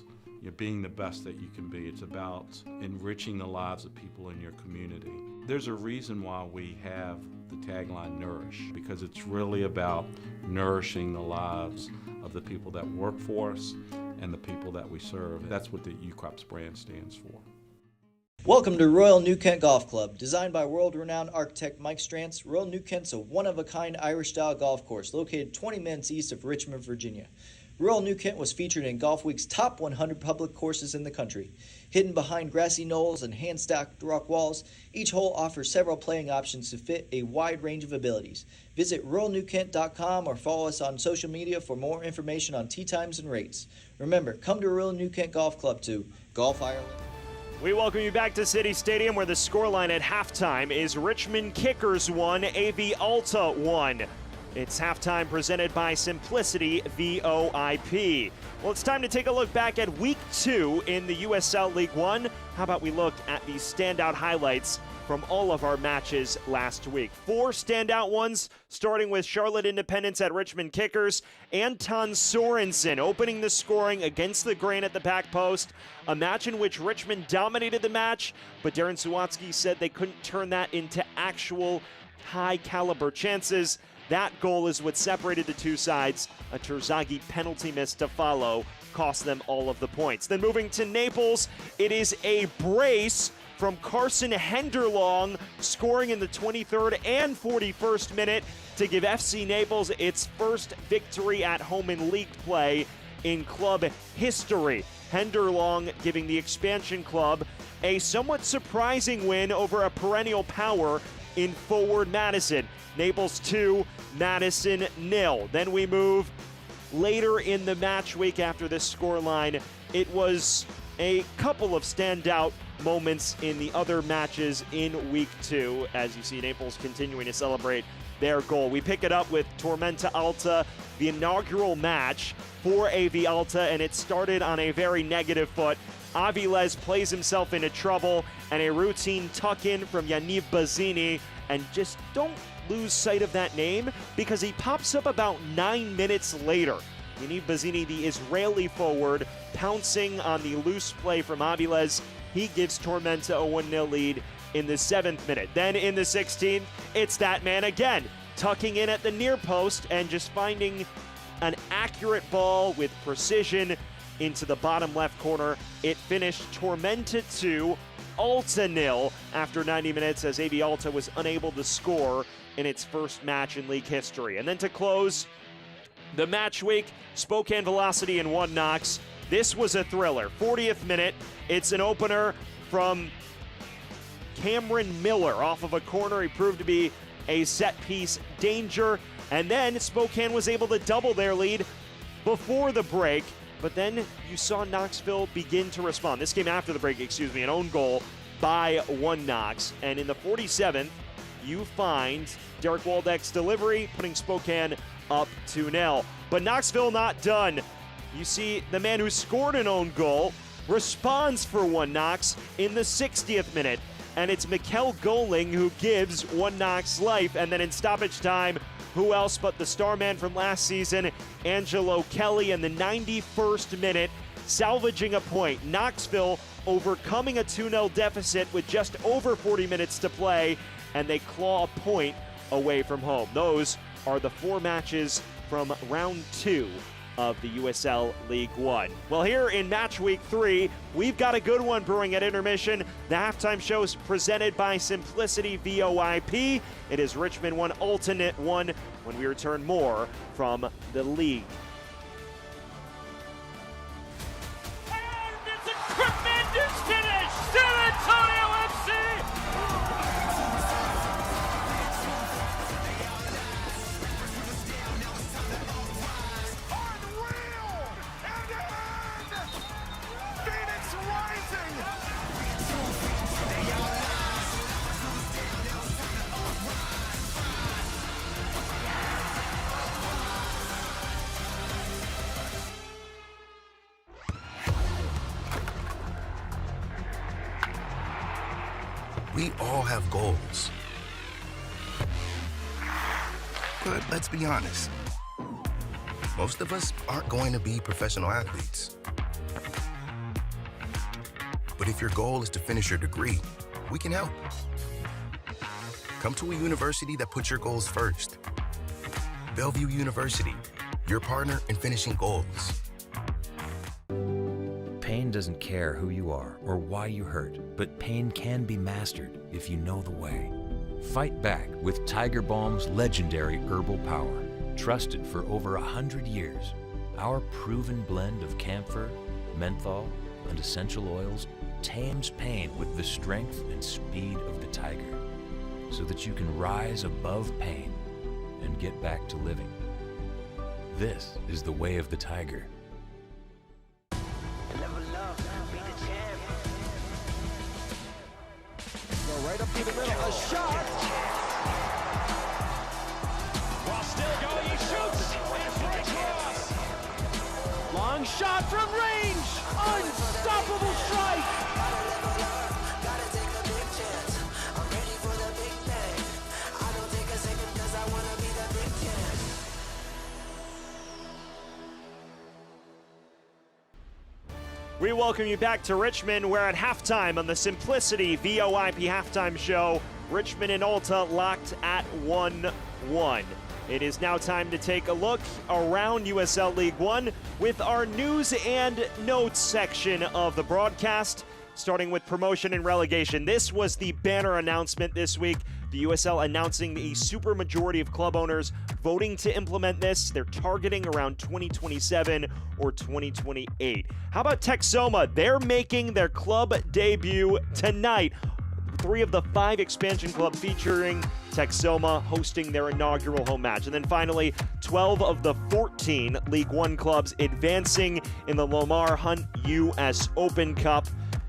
being the best that you can be. It's about enriching the lives of people in your community. There's a reason why we have the tagline Nourish, because it's really about nourishing the lives of the people that work for us and the people that we serve. That's what the UCrops brand stands for. Welcome to Royal New Kent Golf Club. Designed by world-renowned architect Mike Strantz, Royal New Kent's a one-of-a-kind Irish-style golf course located 20 minutes east of Richmond, Virginia. Royal New Kent was featured in Golf Week's top 100 public courses in the country. Hidden behind grassy knolls and hand-stacked rock walls, each hole offers several playing options to fit a wide range of abilities. Visit royalnewkent.com or follow us on social media for more information on tee times and rates. Remember, come to Royal New Kent Golf Club to Golf Ireland. We welcome you back to City Stadium, where the scoreline at halftime is Richmond Kickers 1, AV Alta 1. It's halftime presented by Simplicity VOIP. Well, it's time to take a look back at Week 2 in the USL League One. How about we look at the standout highlights from all of our matches last week? 4 standout ones, starting with Charlotte Independence at Richmond Kickers. Anton Sorensen opening the scoring against the grain at the back post. A match in which Richmond dominated the match, but Darren Sawatsky said they couldn't turn that into actual high-caliber chances. That goal is what separated the two sides. A Terzaghi penalty miss to follow cost them all of the points. Then moving to Naples, it is a brace from Carson Henderlong, scoring in the 23rd and 41st minute to give FC Naples its first victory at home in league play in club history. Henderlong giving the expansion club a somewhat surprising win over a perennial power in Forward Madison. Naples 2, Madison 0. Then we move later in the match week after this scoreline. It was a couple of standout moments in the other matches in Week 2, as you see Naples continuing to celebrate their goal. We pick it up with Tormenta Alta, the inaugural match for AV Alta, and it started on a very negative foot. Aviles plays himself into trouble, and a routine tuck-in from Yaniv Bazini, and just don't lose sight of that name because he pops up about 9 minutes later. Yaniv Bazini, the Israeli forward, pouncing on the loose play from Aviles. He gives Tormenta a 1-0 lead in the 7th minute. Then in the 16th, it's that man again, tucking in at the near post and just finding an accurate ball with precision into the bottom left corner. It finished Tormenta 2, Alta 0 after 90 minutes as AV Alta was unable to score in its first match in league history. And then to close the match week, Spokane Velocity and 1 Knox. This was a thriller. 40th minute, it's an opener from Cameron Miller off of a corner. He proved to be a set-piece danger. And then Spokane was able to double their lead before the break. But then you saw Knoxville begin to respond. This came after the break, an own goal by 1 Knox. And in the 47th, you find Derek Waldeck's delivery, putting Spokane up 2-0. But Knoxville not done. You see the man who scored an own goal responds for 1 Knox in the 60th minute. And it's Mikkel Goling who gives 1 Knox life. And then in stoppage time, who else but the star man from last season, Angelo Kelly, in the 91st minute, salvaging a point. Knoxville overcoming a 2-0 deficit with just over 40 minutes to play, and they claw a point away from home. Those are the 4 matches from round 2 of the USL League One. Well, here in match week 3, we've got a good one brewing at intermission. The halftime show is presented by Simplicity VOIP. It is Richmond 1, Alternate 1, when we return more from the league. And it's a tremendous finish! San Antonio FC! We all have goals. But let's be honest, most of us aren't going to be professional athletes. But if your goal is to finish your degree, we can help. Come to a university that puts your goals first. Bellevue University, your partner in finishing goals. Pain doesn't care who you are or why you hurt, but pain can be mastered if you know the way. Fight back with Tiger Balm's legendary herbal power. Trusted for over 100 years, our proven blend of camphor, menthol, and essential oils tames pain with the strength and speed of the tiger, so that you can rise above pain and get back to living. This is the way of the tiger. Right up through the middle, a shot! While still going, he shoots! It's right cross! Long shot from range! Unstoppable strike! We welcome you back to Richmond. We're at halftime on the Simplicity VOIP halftime show. Richmond and Alta locked at 1-1. It is now time to take a look around USL League One with our news and notes section of the broadcast, starting with promotion and relegation. This was the banner announcement this week. The USL announcing a super majority of club owners voting to implement this. They're targeting around 2027 or 2028. How about Texoma? They're making their club debut tonight. 3 of the 5 expansion clubs featuring Texoma hosting their inaugural home match. And then finally, 12 of the 14 League One clubs advancing in the Lomar Hunt US Open Cup.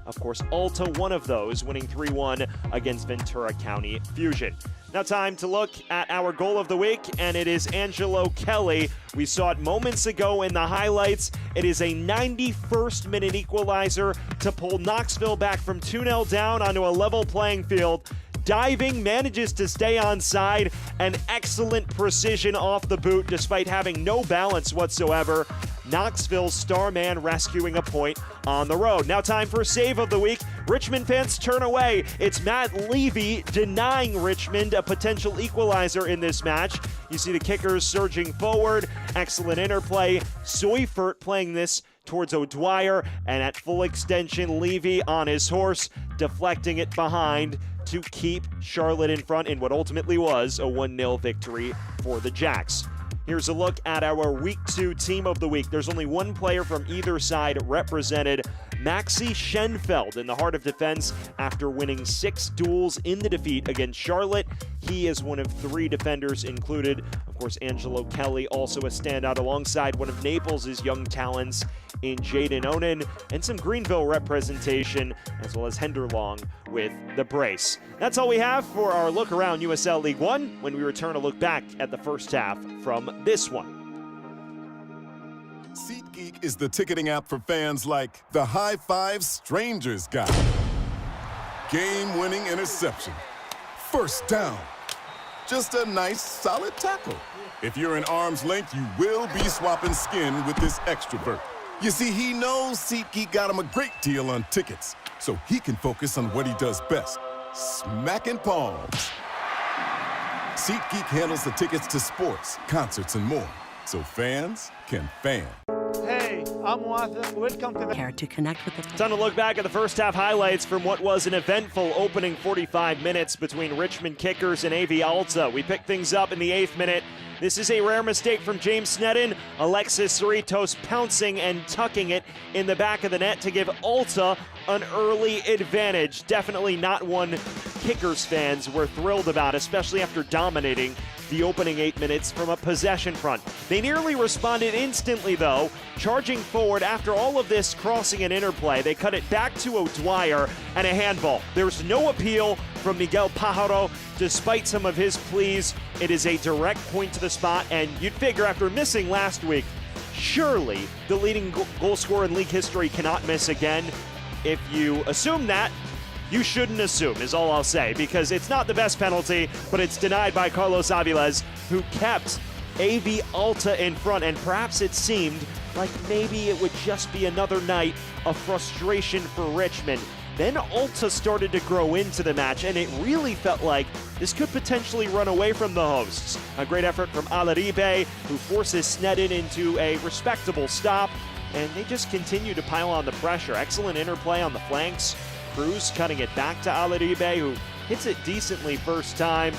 Of course, Alta, one of those, winning 3-1 against Ventura County Fusion. Now time to look at our goal of the week, and it is Angelo Kelly. We saw it moments ago in the highlights. It is a 91st minute equalizer to pull Knoxville back from 2-0 down onto a level playing field. Diving, manages to stay onside, and excellent precision off the boot despite having no balance whatsoever. Knoxville's star man rescuing a point on the road. Now time for save of the week. Richmond fans turn away. It's Matt Levy denying Richmond a potential equalizer in this match. You see the kickers surging forward. Excellent interplay. Seufert playing this towards O'Dwyer, and at full extension, Levy on his horse, deflecting it behind to keep Charlotte in front in what ultimately was a 1-0 victory for the Jacks. Here's a look at our Week 2 Team of the Week. There's only one player from either side represented, Maxi Schenfeld, in the heart of defense after winning 6 duels in the defeat against Charlotte. He is one of 3 defenders included. Of course, Angelo Kelly also a standout alongside one of Naples' young talents in Jaden Onan, and some Greenville representation, as well as Henderlong with the brace. That's all we have for our look around USL League One. When we return, a look back at the first half from this one. SeatGeek is the ticketing app for fans like the High Five Strangers guy. Game-winning interception. First down. Just a nice, solid tackle. If you're in arm's length, you will be swapping skin with this extrovert. You see, he knows SeatGeek got him a great deal on tickets, so he can focus on what he does best, smacking palms. SeatGeek handles the tickets to sports, concerts, and more, so fans can fan. Hey, I'm Wathan. Welcome to the... Care to connect with the... Time to look back at the first half highlights from what was an eventful opening 45 minutes between Richmond Kickers and AV Alta. We pick things up in the 8th minute. This is a rare mistake from James Sneddon. Alexis Cerritos pouncing and tucking it in the back of the net to give Alta an early advantage. Definitely not one Kickers fans were thrilled about, especially after dominating the opening 8 minutes from a possession front. They nearly responded instantly, though, charging forward after all of this crossing and interplay. They cut it back to O'Dwyer and a handball. There was no appeal from Miguel Pajaro, despite some of his pleas. It is a direct point to the spot, and you'd figure after missing last week, surely the leading goal scorer in league history cannot miss again. If you assume that, you shouldn't assume, is all I'll say, because it's not the best penalty, but it's denied by Carlos Aviles, who kept AV Alta in front, and perhaps it seemed like maybe it would just be another night of frustration for Richmond. Then Alta started to grow into the match, and it really felt like this could potentially run away from the hosts. A great effort from Alaribe, who forces Sneddon into a respectable stop, and they just continue to pile on the pressure. Excellent interplay on the flanks. Cruz cutting it back to Alaribe, who hits it decently first time,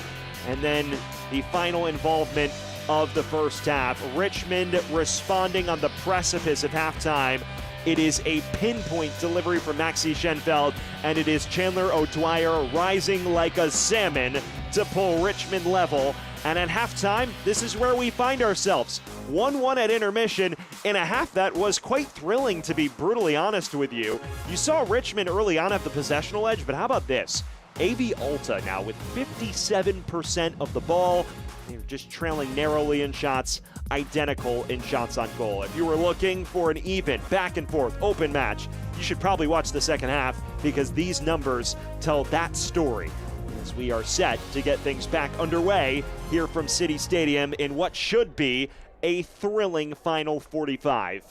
and then the final involvement of the first half. Richmond responding on the precipice of halftime. It is a pinpoint delivery from Maxi Schenfeld, and it is Chandler O'Dwyer rising like a salmon to pull Richmond level. And at halftime, this is where we find ourselves. 1-1 at intermission in a half that was quite thrilling, to be brutally honest with you. You saw Richmond early on have the possessional edge, but how about this? AV Alta now with 57% of the ball. They're just trailing narrowly in shots, identical in shots on goal. If you were looking for an even, back and forth, open match, you should probably watch the second half, because these numbers tell that story. As we are set to get things back underway here from City Stadium in what should be a thrilling final 45.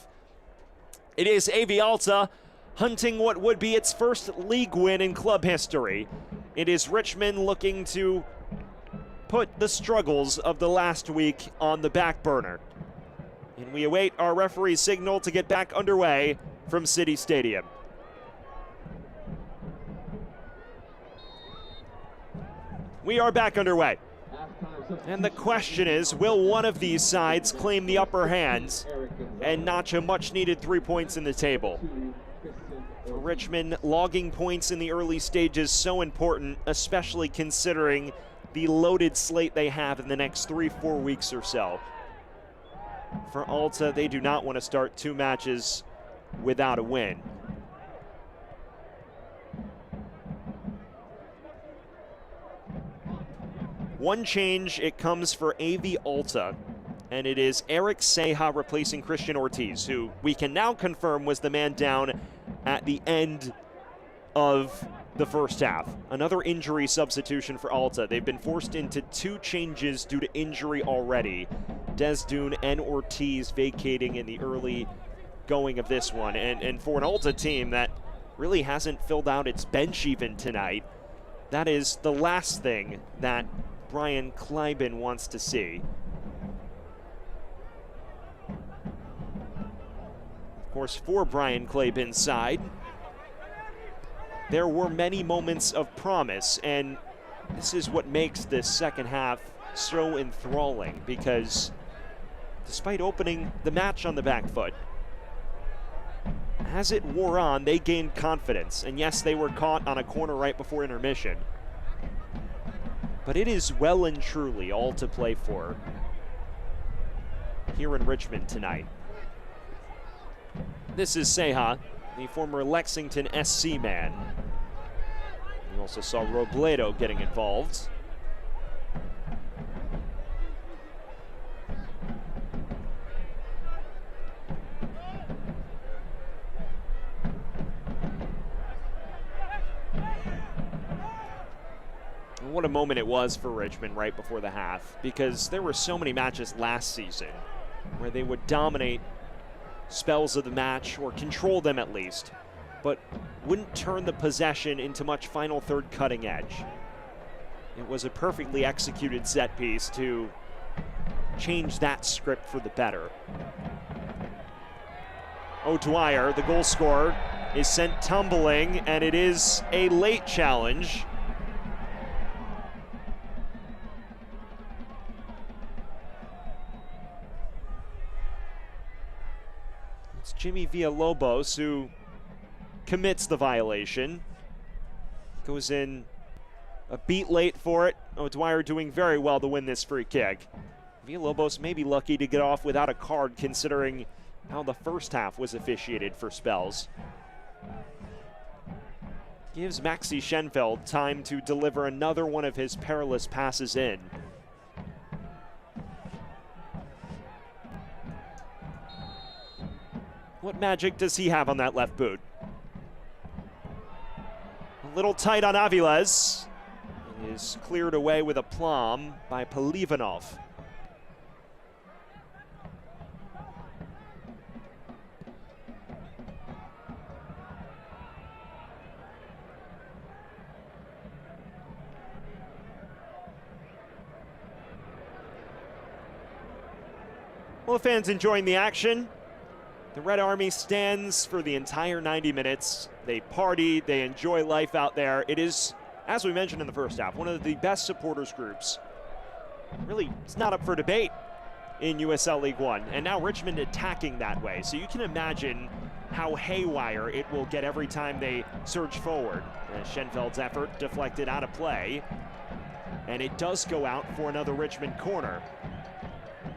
It is AV Alta hunting what would be its first league win in club history. It is Richmond looking to put the struggles of the last week on the back burner. And we await our referee's signal to get back underway from City Stadium. We are back underway. And the question is, will one of these sides claim the upper hand and notch a much-needed 3 points in the table? For Richmond, logging points in the early stages so important, especially considering the loaded slate they have in the next 3-4 weeks or so. For Alta, they do not want to start 2 matches without a win. One change, it comes for AV Alta, and it is Eric Ceja replacing Christian Ortiz, who we can now confirm was the man down at the end of the first half. Another injury substitution for Alta. They've been forced into 2 changes due to injury already. Desdune and Ortiz vacating in the early going of this one. And for an Alta team that really hasn't filled out its bench even tonight, that is the last thing that Brian Kleiben wants to see. Of course, for Brian Kleiben's side, there were many moments of promise, and this is what makes this second half so enthralling, because despite opening the match on the back foot, as it wore on, they gained confidence. And yes, they were caught on a corner right before intermission, but it is well and truly all to play for here in Richmond tonight. This is Ceja, the former Lexington SC man. We also saw Robledo getting involved. And what a moment it was for Richmond right before the half, because there were so many matches last season where they would dominate spells of the match, or control them at least, but wouldn't turn the possession into much final third cutting edge. It was a perfectly executed set piece to change that script for the better. O'Dwyer, the goal scorer, is sent tumbling, and it is a late challenge. It's Jimmy Villalobos who commits the violation. Goes in a beat late for it. O'Dwyer doing very well to win this free kick. Villalobos may be lucky to get off without a card, considering how the first half was officiated for spells. Gives Maxi Schenfeld time to deliver another one of his perilous passes in. What magic does he have on that left boot? A little tight on Aviles. It is cleared away with aplomb by Polivanov. Well, the fans enjoying the action. The Red Army stands for the entire 90 minutes. They party, they enjoy life out there. It is, as we mentioned in the first half, one of the best supporters groups. Really, it's not up for debate in USL League One. And now Richmond attacking that way. So you can imagine how haywire it will get every time they surge forward. Schenfeld's effort deflected out of play. And it does go out for another Richmond corner.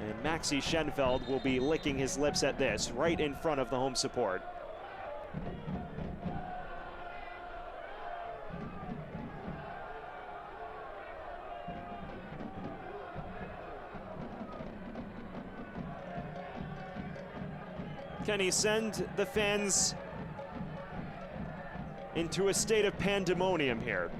And Maxi Schenfeld will be licking his lips at this, right in front of the home support. Can he send the fans into a state of pandemonium here?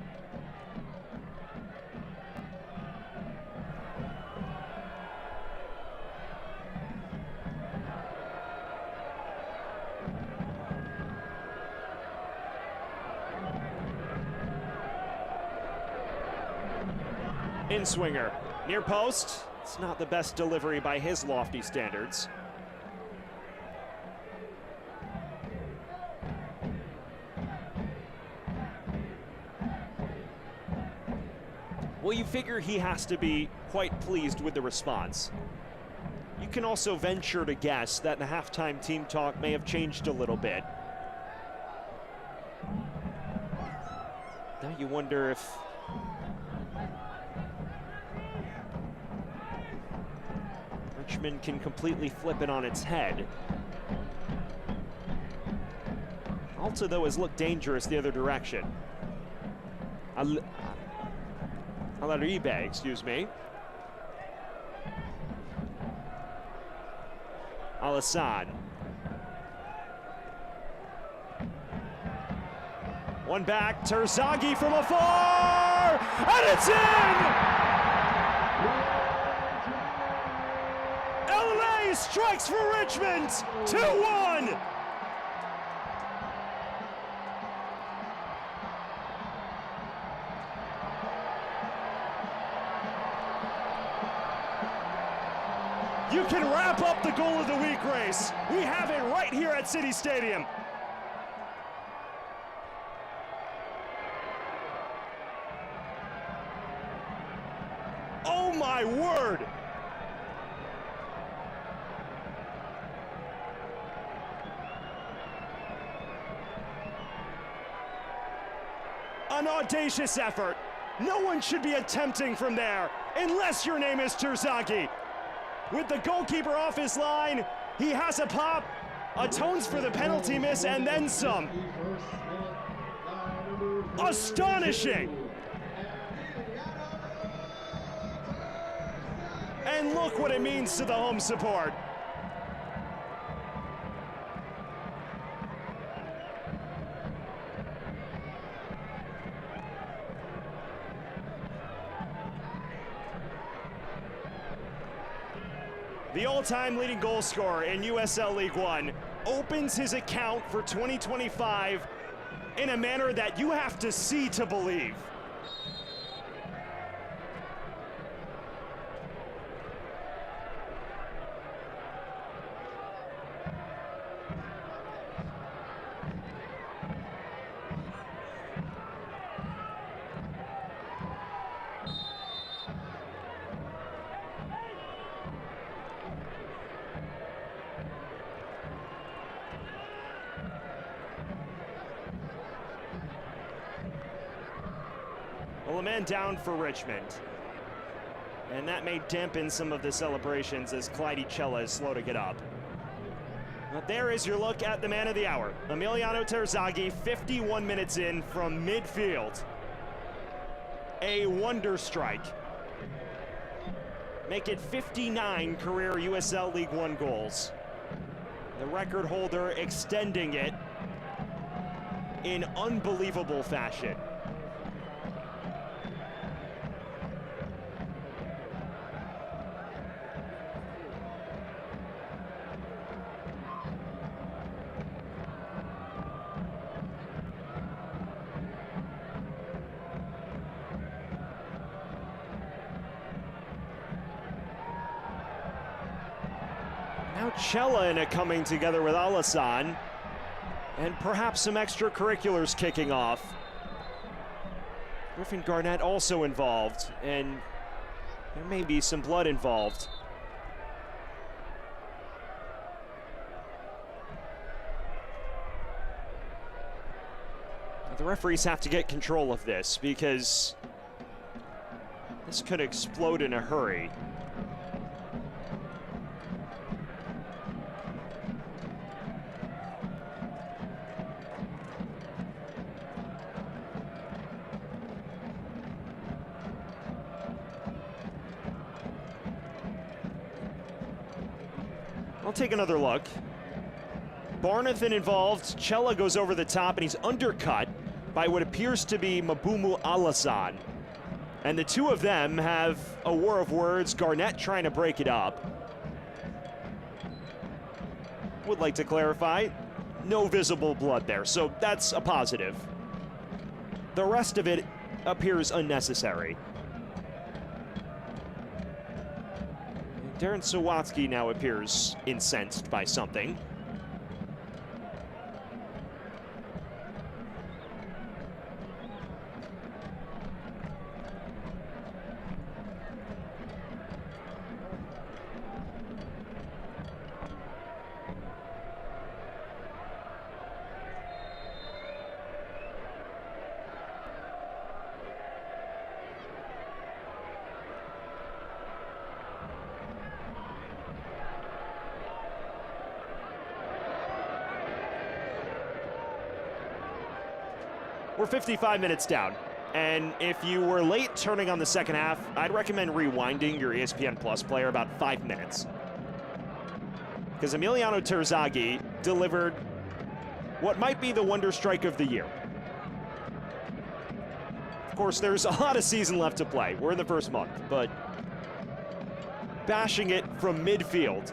In swinger, near post. It's not the best delivery by his lofty standards. Well, you figure he has to be quite pleased with the response. You can also venture to guess that the halftime team talk may have changed a little bit. Now you wonder if Richmond can completely flip it on its head. Alta, though, has looked dangerous the other direction. Alaribe, excuse me. Alassane. One back, Terzaghi from afar, and it's in! LA strikes for Richmond, 2-1! You can wrap up the goal of the week race. We have it right here at City Stadium. Oh my word! An audacious effort. No one should be attempting from there, unless your name is Terzaghi. With the goalkeeper off his line, he has a pop, atones for the penalty miss, and then some. Astonishing! And look what it means to the home support. The all-time leading goal scorer in USL League One opens his account for 2025 in a manner that you have to see to believe. Well, a man down for Richmond. And that may dampen some of the celebrations as Clyde Cella is slow to get up. But there is your look at the man of the hour. Emiliano Terzaghi, 51 minutes in from midfield. A wonder strike. Make it 59 career USL League One goals. The record holder extending it in unbelievable fashion. Now Cella in it coming together with Alassane, and perhaps some extracurriculars kicking off. Griffin Garnett also involved, and there may be some blood involved. The referees have to get control of this because this could explode in a hurry. I'll take another look. Barnathan involved. Cella goes over the top, and he's undercut by what appears to be Mabumu Alassane. And the two of them have a war of words. Garnett trying to break it up. Would like to clarify, no visible blood there, so that's a positive. The rest of it appears unnecessary. Darren Sawatsky now appears incensed by something. We're 55 minutes down. And if you were late turning on the second half, I'd recommend rewinding your ESPN Plus player about 5 minutes. Because Emiliano Terzaghi delivered what might be the wonder strike of the year. Of course, there's a lot of season left to play. We're in the first month, but bashing it from midfield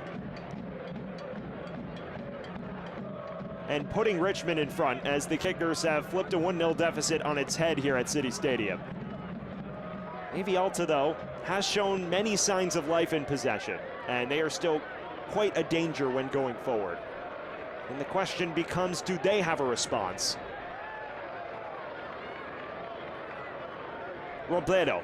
and putting Richmond in front as the Kickers have flipped a 1-0 deficit on its head here at City Stadium. AV Alta, though, has shown many signs of life in possession, and they are still quite a danger when going forward. And the question becomes, do they have a response? Robledo.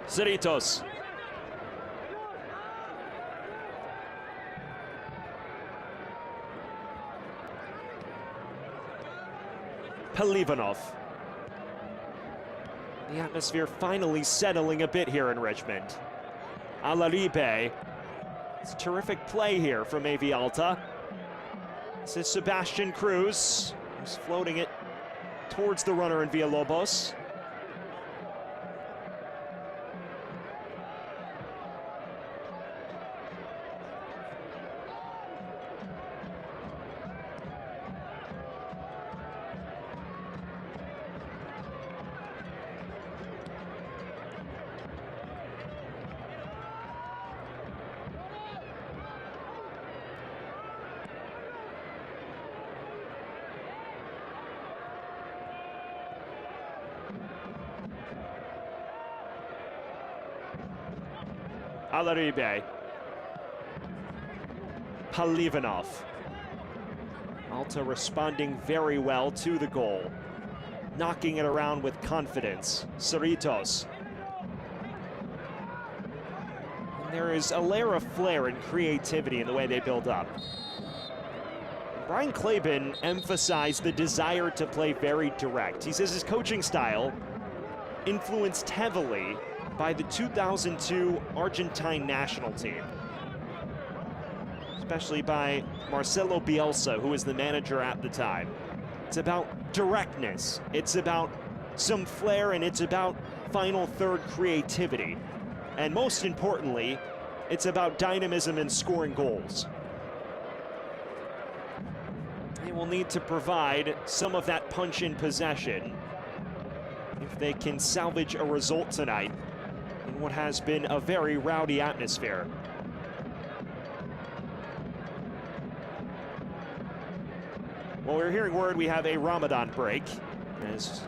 Cerritos. Pelivanov. The atmosphere finally settling a bit here in Richmond. Alaribe. It's terrific play here from AV Alta. This is Sebastian Cruz, who's floating it towards the runner in Villalobos. Alaribe. Pelivanov. Alta responding very well to the goal. Knocking it around with confidence. Cerritos. And there is a layer of flair and creativity in the way they build up. Brian Claben emphasized the desire to play very direct. He says his coaching style influenced heavily by the 2002 Argentine national team, especially by Marcelo Bielsa, who was the manager at the time. It's about directness, it's about some flair, and it's about final third creativity. And most importantly, it's about dynamism and scoring goals. They will need to provide some of that punch in possession if they can salvage a result tonight in what has been a very rowdy atmosphere. Well, we're hearing word we have a Ramadan break, as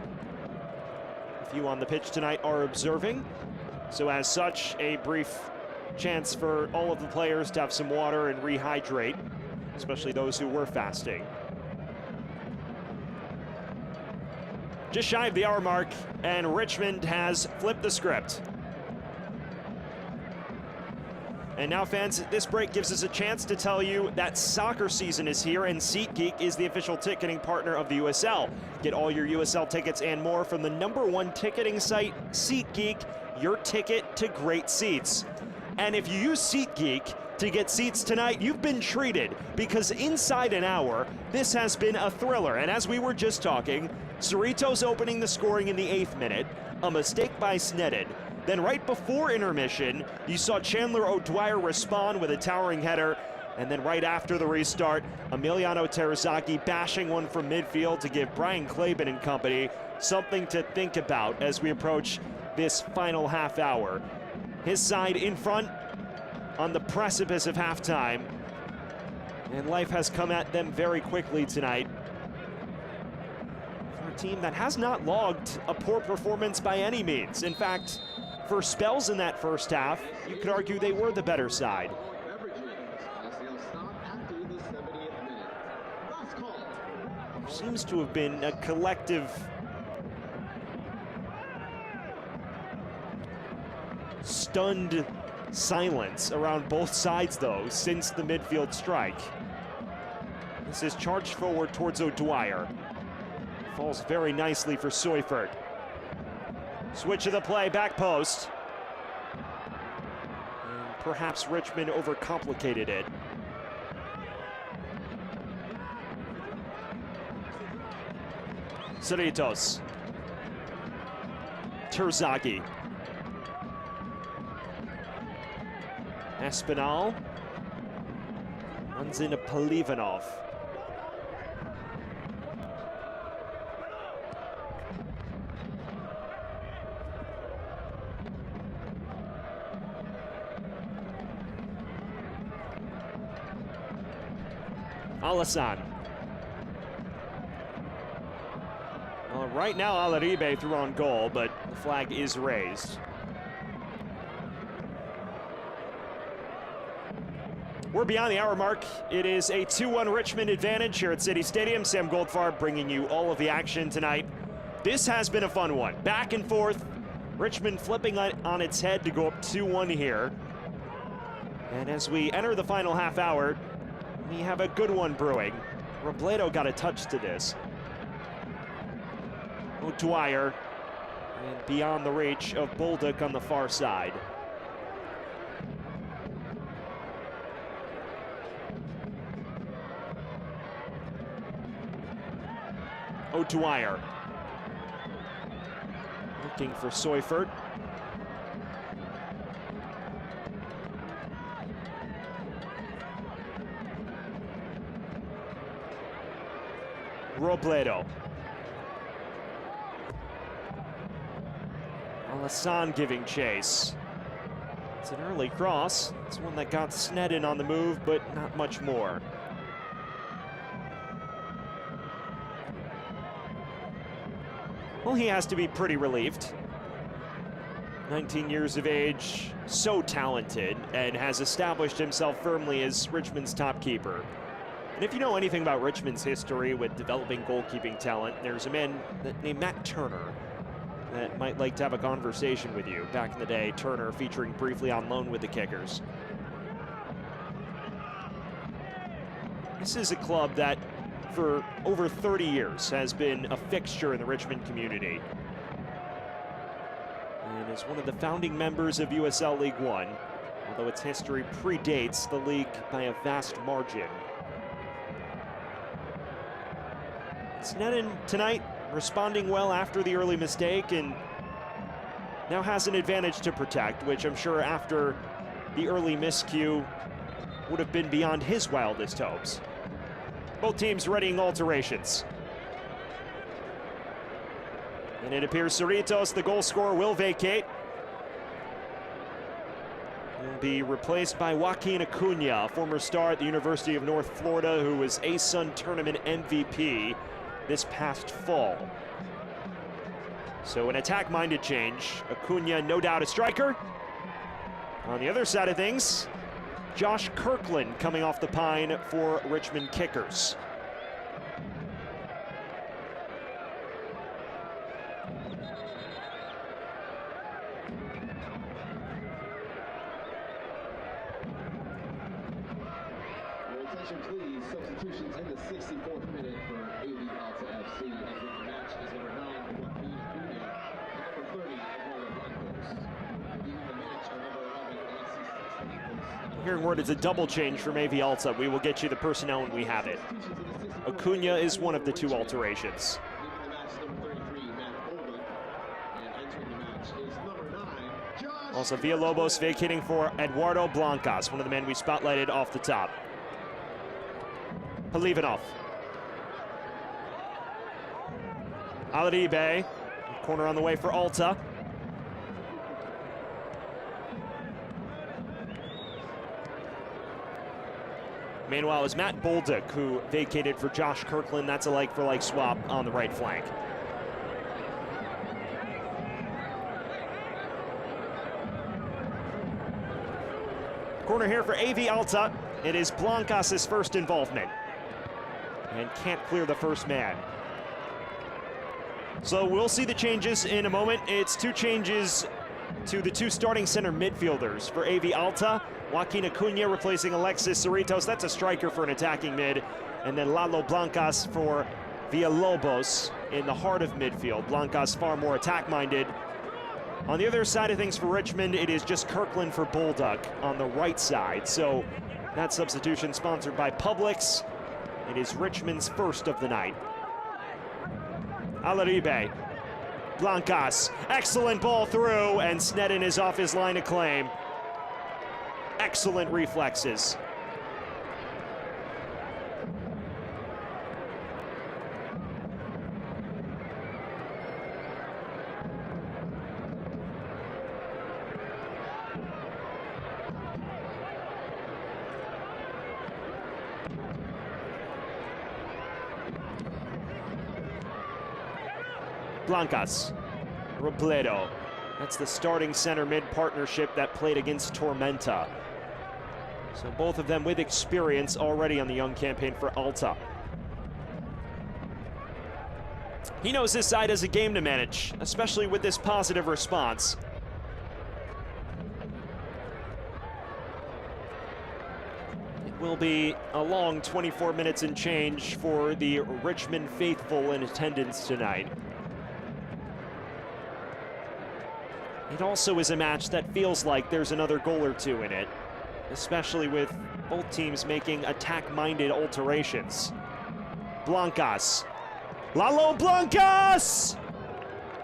a few on the pitch tonight are observing. So as such, a brief chance for all of the players to have some water and rehydrate, especially those who were fasting. Just shy of the hour mark, and Richmond has flipped the script. And now, fans, this break gives us a chance to tell you that soccer season is here, and SeatGeek is the official ticketing partner of the USL. Get all your USL tickets and more from the #1 ticketing site, SeatGeek, your ticket to great seats. And if you use SeatGeek to get seats tonight, you've been treated, because inside an hour, this has been a thriller. And as we were just talking, Cerritos opening the scoring in the 8th minute, a mistake by Snedden. Then right before intermission, you saw Chandler O'Dwyer respond with a towering header. And then right after the restart, Emiliano Terzaghi bashing one from midfield to give Brian Claben and company something to think about as we approach this final half hour. His side in front on the precipice of halftime. And life has come at them very quickly tonight. For a team that has not logged a poor performance by any means. In fact, for spells in that first half, you could argue they were the better side. There seems to have been a collective stunned silence around both sides, though, since the midfield strike. This is charged forward towards O'Dwyer. Falls very nicely for Seufert. Switch of the play, back post. And perhaps Richmond overcomplicated it. Cerritos. Terzaghi. Espinal. Runs into Polivanov. Alassane. Well, right now Alaribe threw on goal, but the flag is raised. We're beyond the hour mark. It is a 2-1 Richmond advantage here at City Stadium. Sam Goldfarb bringing you all of the action tonight. This has been a fun one. Back and forth. Richmond flipping on its head to go up 2-1 here. And as we enter the final half hour, we have a good one brewing. Robledo got a touch to this. O'Dwyer, and beyond the reach of Bolduc on the far side. O'Dwyer. Looking for Seufert. Robledo. Alassane giving chase. It's an early cross. It's one that got Sneddon on the move, but not much more. Well, he has to be pretty relieved. 19 years of age, so talented, and has established himself firmly as Richmond's top keeper. And if you know anything about Richmond's history with developing goalkeeping talent, there's a man named Matt Turner that might like to have a conversation with you. Back in the day, Turner featuring briefly on loan with the Kickers. This is a club that for over 30 years has been a fixture in the Richmond community. And is one of the founding members of USL League One, although its history predates the league by a vast margin. Sneddon tonight responding well after the early mistake and now has an advantage to protect, which I'm sure after the early miscue would have been beyond his wildest hopes. Both teams readying alterations. And it appears Cerritos, the goal scorer, will vacate. He'll be replaced by Joaquin Acuna, a former star at the University of North Florida who was ASUN tournament MVP this past fall. So an attack-minded change. Acuna, no doubt a striker. On the other side of things, Josh Kirkland coming off the pine for Richmond Kickers. Your attention please, substitutions in the 64th minute for Alta FC. Entering the match is number 9, Joaquin Acuna, and number 30, Eduardo Blancos. Leaving the match are number 11, Alexis Castellanos. Hearing word it's a double change from AV Alta. We will get you the personnel when we have it. Acuna is one of the two alterations. Also, Villalobos vacating for Eduardo Blancas, one of the men we spotlighted off the top. Polivanov. Alaribe, corner on the way for Alta. Meanwhile, it's Matt Bolduc who vacated for Josh Kirkland. That's a like-for-like swap on the right flank. Corner here for AV Alta. It is Blancas' first involvement. And can't clear the first man. So we'll see the changes in a moment. It's two changes to the two starting center midfielders for AV Alta. Joaquin Acuna replacing Alexis Cerritos. That's a striker for an attacking mid. And then Lalo Blancas for Villalobos in the heart of midfield. Blancas far more attack-minded. On the other side of things for Richmond, it is just Kirkland for Bulldog on the right side. So that substitution sponsored by Publix. It is Richmond's first of the night. Alaribe, Blancas, excellent ball through, and Sneddon is off his line of claim. Excellent reflexes. Blancas, Robledo. That's the starting center mid partnership that played against Tormenta. So both of them with experience already on the young campaign for Alta. He knows this side has a game to manage, especially with this positive response. It will be a long 24 minutes and change for the Richmond faithful in attendance tonight. It also is a match that feels like there's another goal or two in it, especially with both teams making attack-minded alterations. Blancas. Lalo Blancas!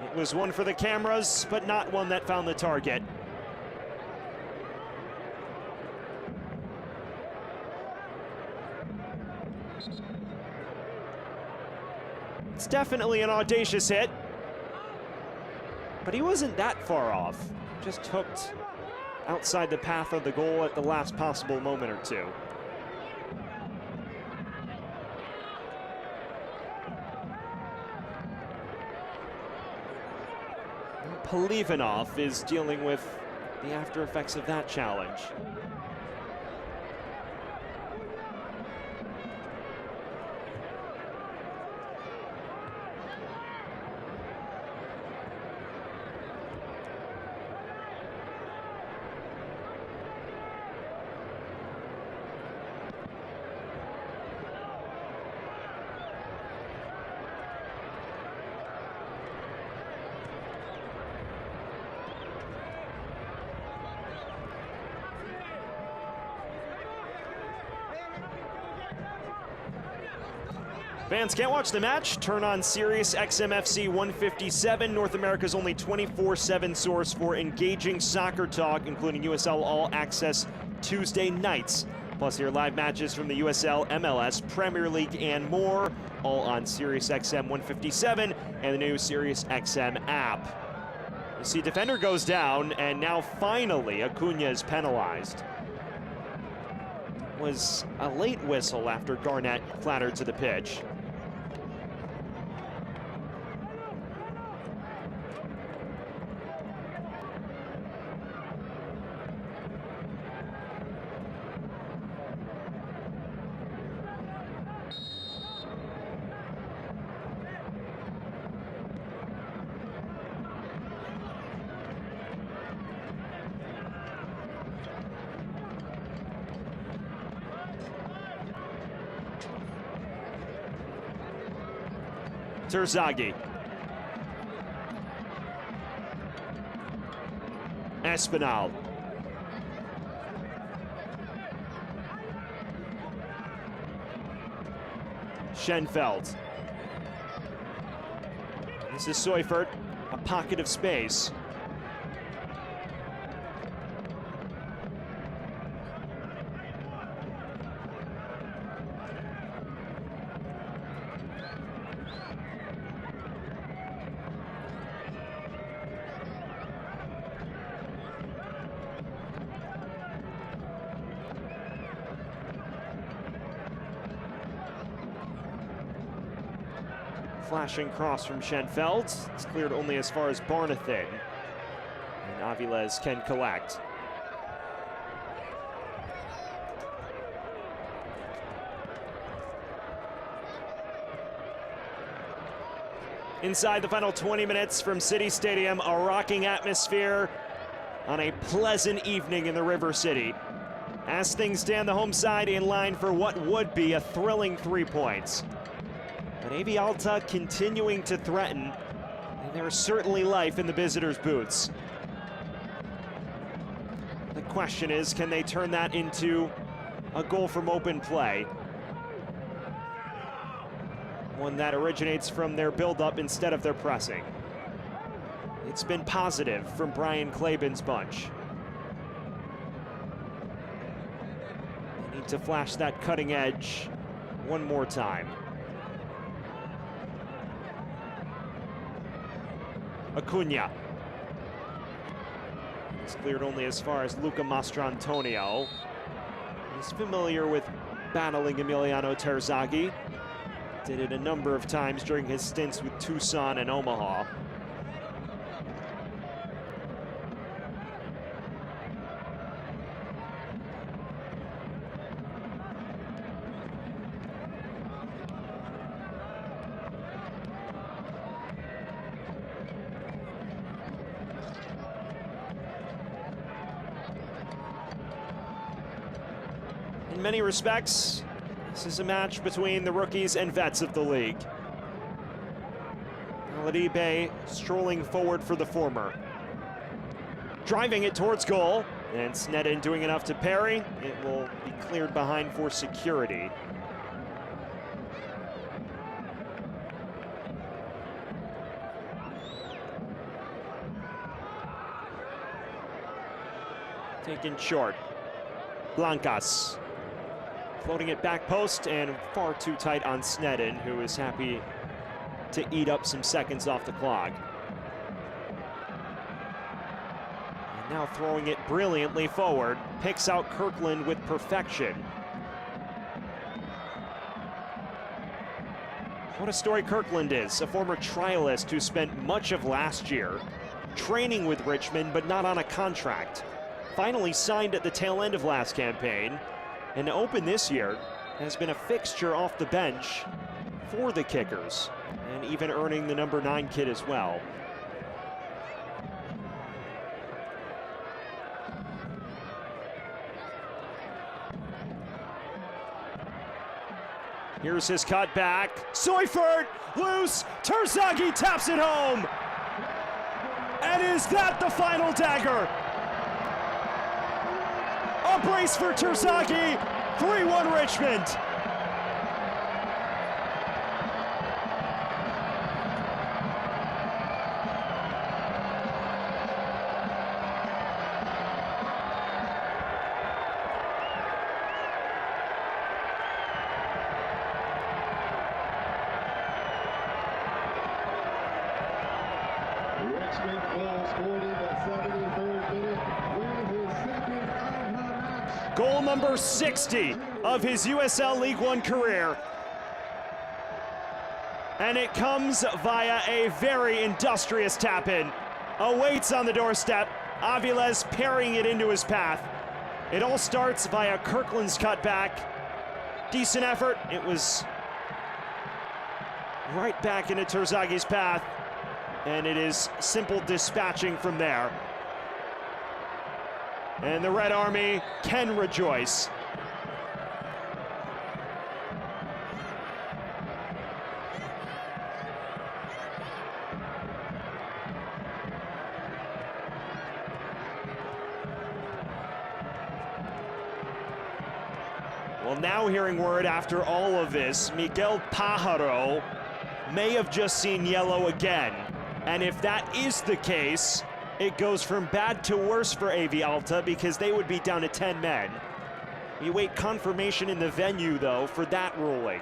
It was one for the cameras, but not one that found the target. It's definitely an audacious hit. But he wasn't that far off. Just hooked outside the path of the goal at the last possible moment or two. Polivanov is dealing with the after effects of that challenge. Fans can't watch the match? Turn on Sirius XMFC 157, North America's only 24/7 source for engaging soccer talk, including USL All Access Tuesday nights. Plus hear live matches from the USL, MLS, Premier League, and more, all on Sirius XM 157 and the new Sirius XM app. You see, defender goes down, and now finally Acuna is penalized. Was a late whistle after Garnett clattered to the pitch. Terzaghi. Espinal. Schenfeld. This is Seufert, a pocket of space. Flashing cross from Schenfeld. It's cleared only as far as Barnathin. And Aviles can collect. Inside the final 20 minutes from City Stadium, a rocking atmosphere on a pleasant evening in the River City. As things stand, the home side in line for what would be a thrilling 3 points. But AV Alta continuing to threaten, and there's certainly life in the visitors' boots. question is, can they turn that into a goal from open play? One that originates from their build-up instead of their pressing. It's been positive from Brian Claiborne's bunch. They need to flash that cutting edge one more time. Acuna. He's cleared only as far as Luca Mastrantonio. He's familiar with battling Emiliano Terzaghi. Did it a number of times during his stints with Tucson and Omaha. In many respects, this is a match between the rookies and vets of the league. Aladibe strolling forward for the former. Driving it towards goal, and Snedden doing enough to parry. It will be cleared behind for security. Taken short. Blancas. Floating it back post and far too tight on Snedden, who is happy to eat up some seconds off the clock. And now throwing it brilliantly forward, picks out Kirkland with perfection. What a story Kirkland is, a former trialist who spent much of last year training with Richmond but not on a contract. Finally signed at the tail end of last campaign, and to open this year has been a fixture off the bench for the Kickers, and even earning the number 9 kit as well. Here's his cut back. Seufert loose. Terzaghi taps it home. And is that the final dagger? A brace for Terzaghi, 3-1 Richmond. Richmond goal scored in the 73rd minute with his second of the match. Goal number 60 of his USL League One career. And it comes via a very industrious tap-in. Awaits on the doorstep. Aviles parrying it into his path. It all starts via Kirkland's cutback. Decent effort. It was right back into Terzaghi's path. And it is simple dispatching from there. And the Red Army can rejoice. Well, now hearing word after all of this, Miguel Pajaro may have just seen yellow again. And if that is the case, it goes from bad to worse for AV Alta because they would be down to 10 men. We wait confirmation in the venue, though, for that ruling.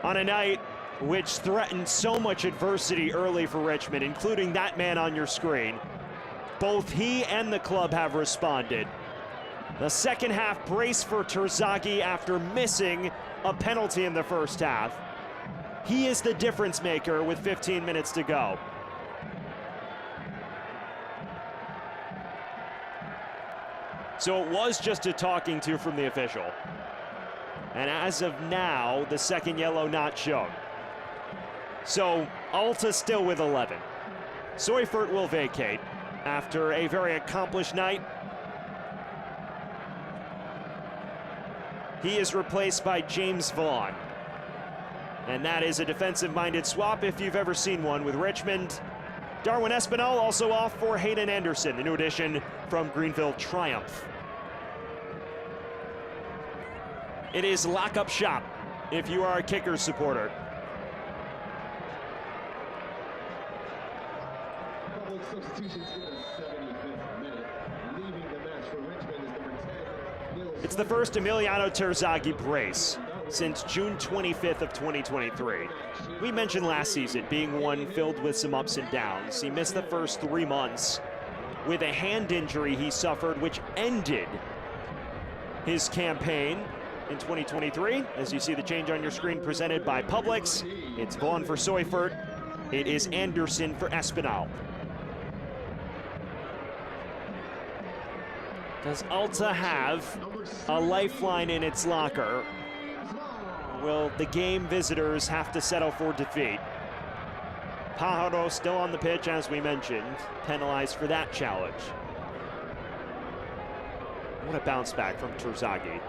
On a night which threatened so much adversity early for Richmond, including that man on your screen, both he and the club have responded. The second half brace for Terzaghi after missing a penalty in the first half. He is the difference maker with 15 minutes to go. So it was just a talking to from the official. And as of now, the second yellow not shown. So Alta still with 11. Seufert will vacate after a very accomplished night. He is replaced by James Vaughn. And that is a defensive-minded swap if you've ever seen one with Richmond. Darwin Espinal also off for Hayden Anderson, the new addition from Greenville Triumph. It is lock-up shop if you are a Kickers supporter. Public substitutions in the 75th minute. Leaving the match for Richmond is number 10. It's the first Emiliano Terzaghi brace since June 25th of 2023. We mentioned last season being one filled with some ups and downs. He missed the first 3 months with a hand injury he suffered, which ended his campaign in 2023. As you see the change on your screen presented by Publix, it's Vaughn for Seufert. It is Anderson for Espinal. Does Alta have a lifeline in its locker? Will the game visitors have to settle for defeat? Pajaro still on the pitch, as we mentioned, penalized for that challenge. What a bounce back from Terzaghi.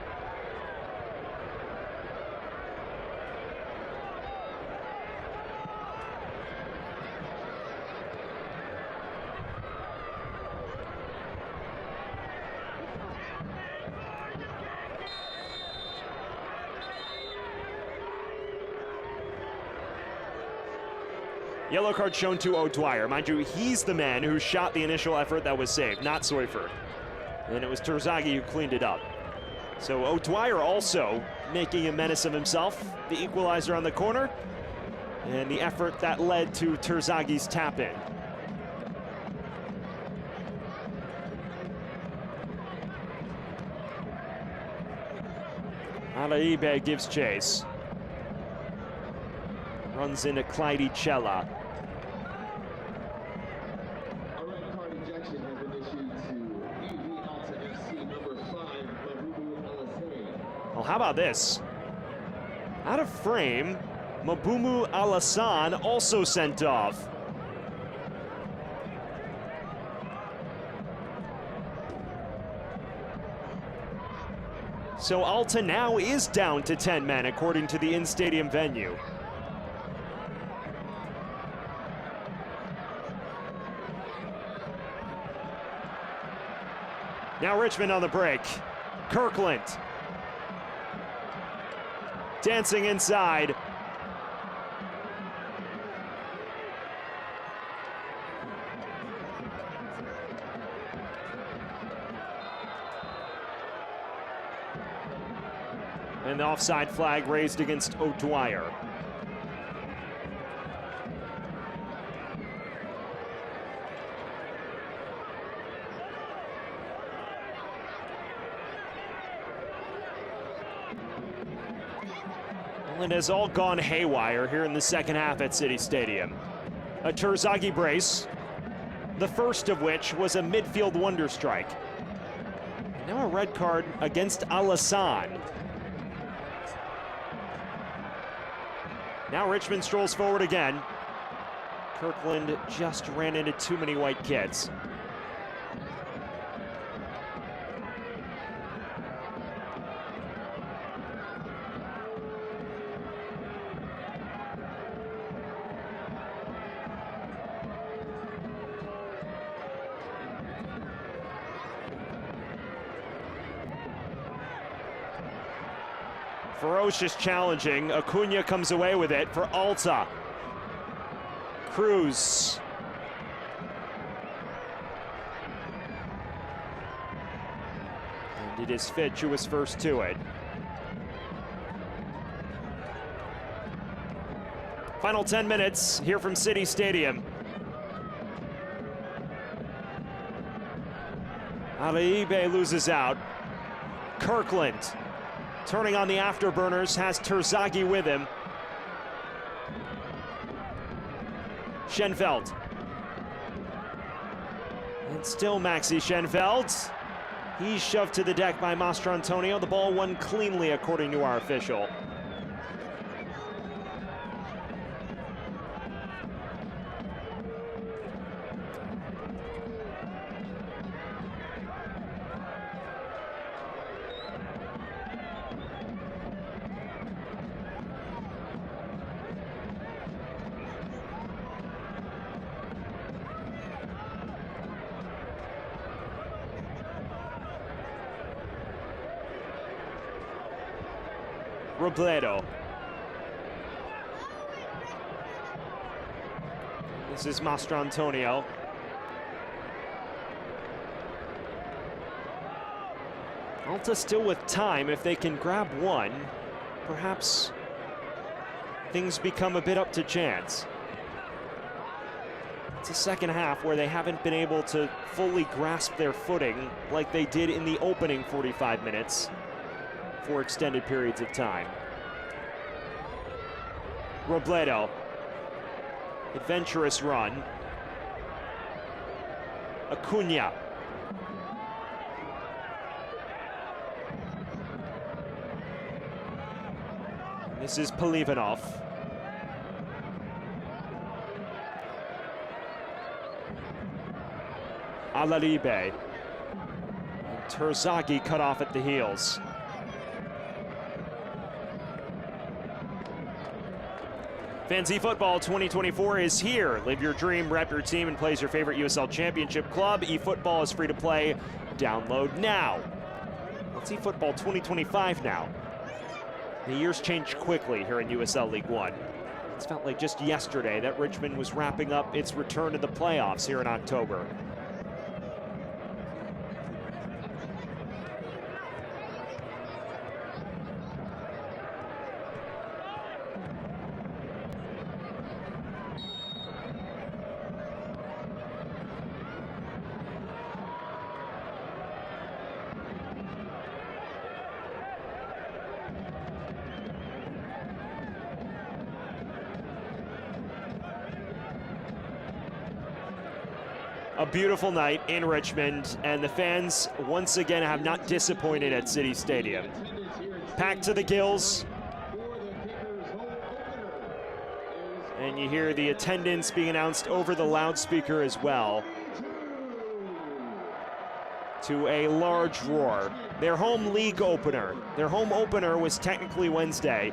Yellow card shown to O'Dwyer. Mind you, he's the man who shot the initial effort that was saved, not Seufert. And it was Terzaghi who cleaned it up. So O'Dwyer also making a menace of himself. The equalizer on the corner. And the effort that led to Terzaghi's tap-in. Alaibe gives chase. Runs into Clyde Cella. A red card ejection has been issued to UV Alta FC number 5, Mabubu Alassane. Well, how about this? Out of frame, Mabumu Alassane also sent off. So Alta now is down to 10 men, according to the in-stadium venue. Now Richmond on the break. Kirkland. Dancing inside. And the offside flag raised against O'Dwyer. It has all gone haywire here in the second half at City Stadium. A Terzaghi brace, the first of which was a midfield wonder strike. Now a red card against Alassane. Now Richmond strolls forward again. Kirkland just ran into too many white kits. Ferocious challenging. Acuna comes away with it for Alta. Cruz. And it is Fitch who was first to it. Final 10 minutes here from City Stadium. Alaibe loses out. Kirkland turning on the afterburners, has Terzaghi with him. Schenfeld. And still Maxi Schenfeld. He's shoved to the deck by Mastrantonio. The ball won cleanly, according to our official. Robledo. This is Mastro Antonio. Alta still with time. If they can grab one, perhaps things become a bit up to chance. It's a second half where they haven't been able to fully grasp their footing like they did in the opening 45 minutes for extended periods of time. Robledo. Adventurous run. Acuna. This is Polivanov. Alaribe. Terzaghi cut off at the heels. Fantasy Football 2024 is here. Live your dream, rep your team, and play as your favorite USL Championship club. eFootball is free to play. Download now. Let's eFootball 2025 now. The years change quickly here in USL League One. It's felt like just yesterday that Richmond was wrapping up its return to the playoffs here in October. A beautiful night in Richmond, and the fans once again have not disappointed at City Stadium. Packed to the gills. And you hear the attendance being announced over the loudspeaker as well. To a large roar. Their home league opener. Their home opener was technically Wednesday.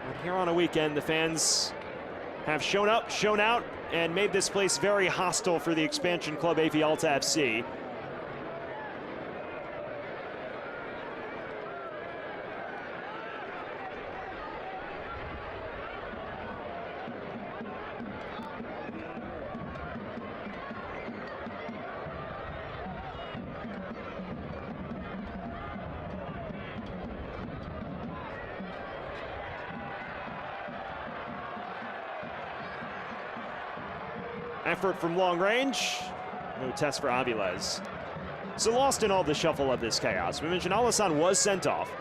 But here on a weekend, the fans have shown up, shown out, and made this place very hostile for the expansion club AV Alta FC. Effort from long range. No test for Aviles. So lost in all the shuffle of this chaos. We mentioned Alisson was sent off.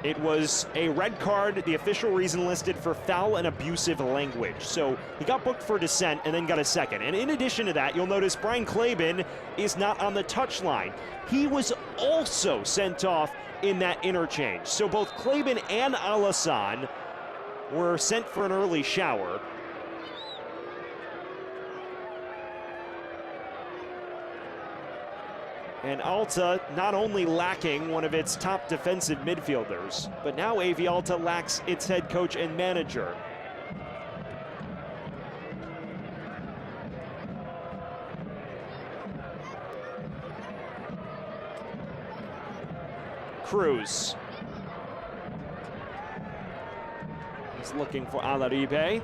It was a red card, the official reason listed for foul and abusive language. So he got booked for dissent and then got a second. And in addition to that, you'll notice Brian Claben is not on the touchline. He was also sent off in that interchange. So both Claben and Alisson were sent for an early shower. And Alta not only lacking one of its top defensive midfielders, but now AV Alta lacks its head coach and manager. Cruz. He's looking for Alaribe.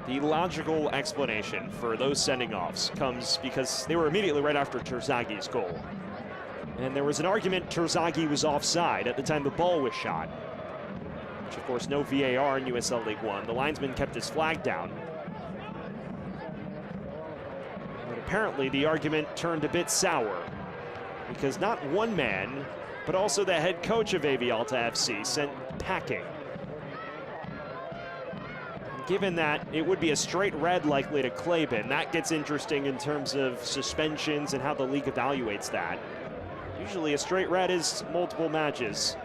The logical explanation for those sending offs comes because they were immediately right after Terzaghi's goal. And there was an argument Terzaghi was offside at the time the ball was shot. Which of course no VAR in USL League One. The linesman kept his flag down. But apparently the argument turned a bit sour because not one man, but also the head coach of AV Alta FC sent packing. Given that it would be a straight red likely to Claben, that gets interesting in terms of suspensions and how the league evaluates that. Usually a straight red is multiple matches.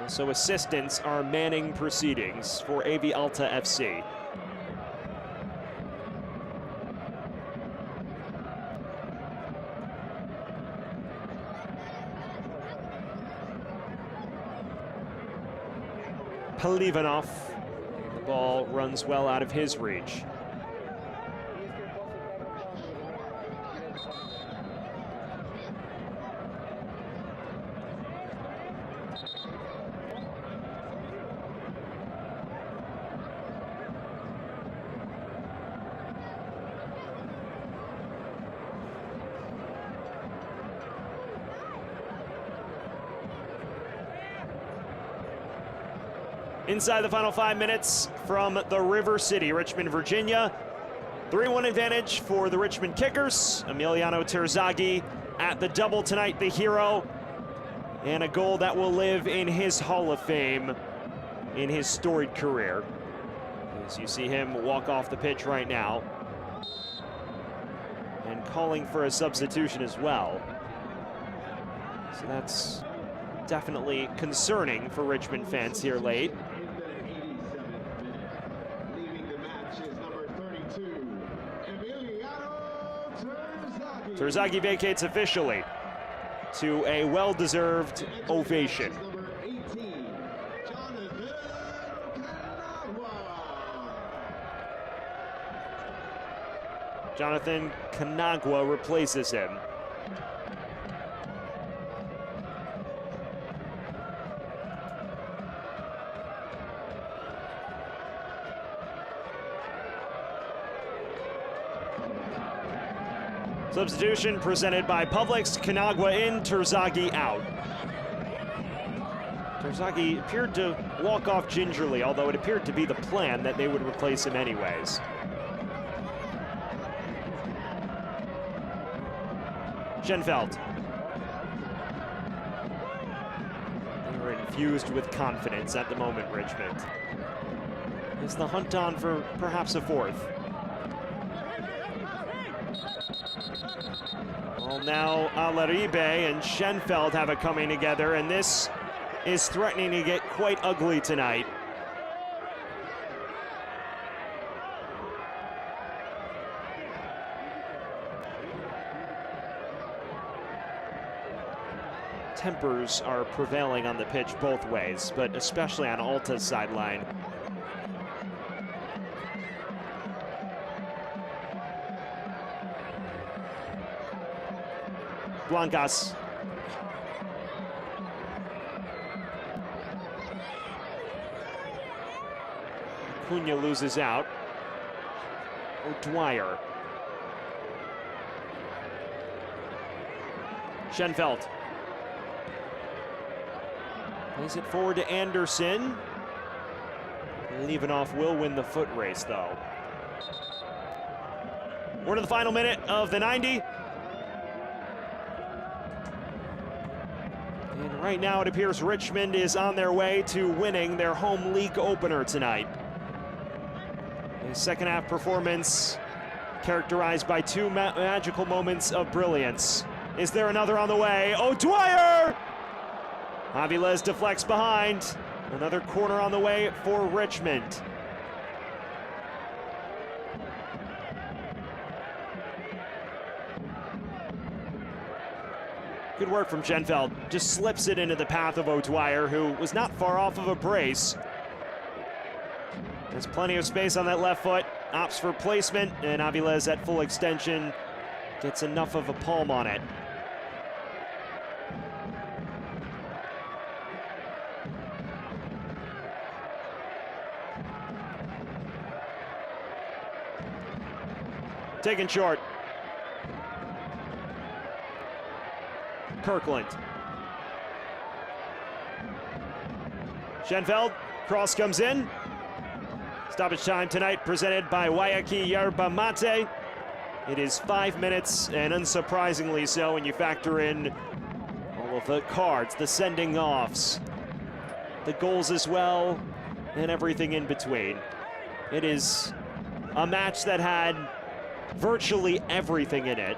Also, assistants are manning proceedings for AV Alta FC. Polivanov, the ball runs well out of his reach. Inside the final 5 minutes from the River City, Richmond, Virginia. 3-1 advantage for the Richmond Kickers. Emiliano Terzaghi at the double tonight, the hero. And a goal that will live in his Hall of Fame in his storied career. As you see him walk off the pitch right now. And calling for a substitution as well. So that's definitely concerning for Richmond fans here late. Terzaghi vacates officially to a well-deserved ovation. Jonathan Kanagwa replaces him. Substitution presented by Publix. Kanagwa in, Terzaghi out. Terzaghi appeared to walk off gingerly, although it appeared to be the plan that they would replace him anyways. Schenfeld. They were infused with confidence at the moment, Richmond. It's the hunt on for perhaps a fourth. Well, now Alaribe and Schenfeld have it coming together, and this is threatening to get quite ugly tonight. Tempers are prevailing on the pitch both ways, but especially on Alta's sideline. Blancas. Cunha loses out. O'Dwyer. Schenfeld. Plays it forward to Anderson. Leavenoff will win the foot race, though. We're to the final minute of the 90. And right now it appears Richmond is on their way to winning their home league opener tonight. A second half performance characterized by two magical moments of brilliance. Is there another on the way? O'Dwyer! Aviles deflects behind. Another corner on the way for Richmond. Good work from Schenfeld. Just slips it into the path of O'Dwyer, who was not far off of a brace. There's plenty of space on that left foot. Opts for placement, and Aviles at full extension gets enough of a palm on it. Taken short. Kirkland. Schenfeld, cross comes in. Stoppage time tonight presented by Wayaki Yerba Mate. It is 5 minutes, and unsurprisingly so when you factor in all of the cards, the sending offs, the goals as well, and everything in between. It is a match that had virtually everything in it.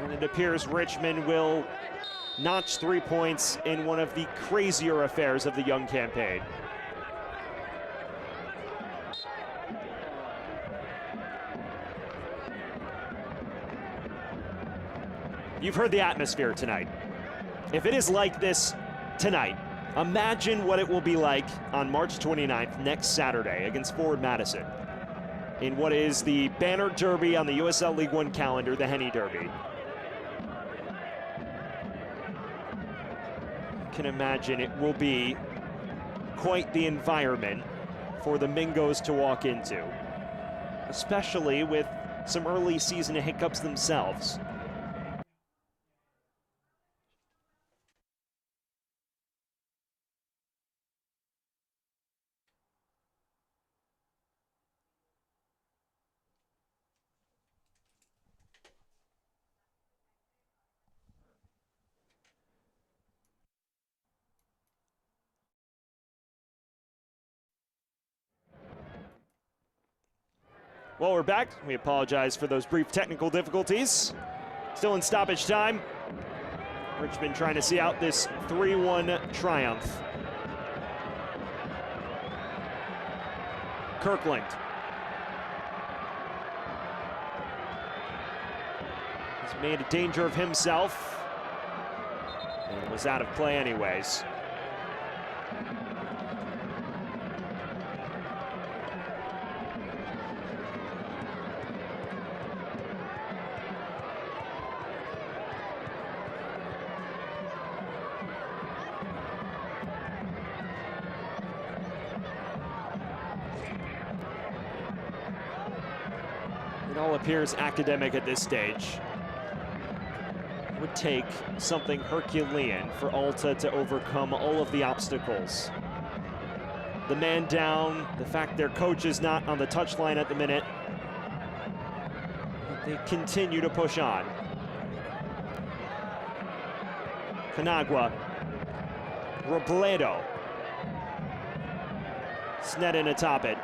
And it appears Richmond will notch 3 points in one of the crazier affairs of the young campaign. You've heard the atmosphere tonight. If it is like this tonight, imagine what it will be like on March 29th, next Saturday, against Forward Madison, in what is the banner derby on the USL League One calendar, the Henny Derby. You can imagine it will be quite the environment for the Mingos to walk into, especially with some early season hiccups themselves. Well, we're back. We apologize for those brief technical difficulties. Still in stoppage time. Richmond trying to see out this 3-1 triumph. Kirkland. He's made a danger of himself and was out of play anyways. It all appears academic at this stage. It would take something Herculean for Alta to overcome all of the obstacles. The man down, the fact their coach is not on the touchline at the minute. But they continue to push on. Canagua. Robledo. Sneddon atop it.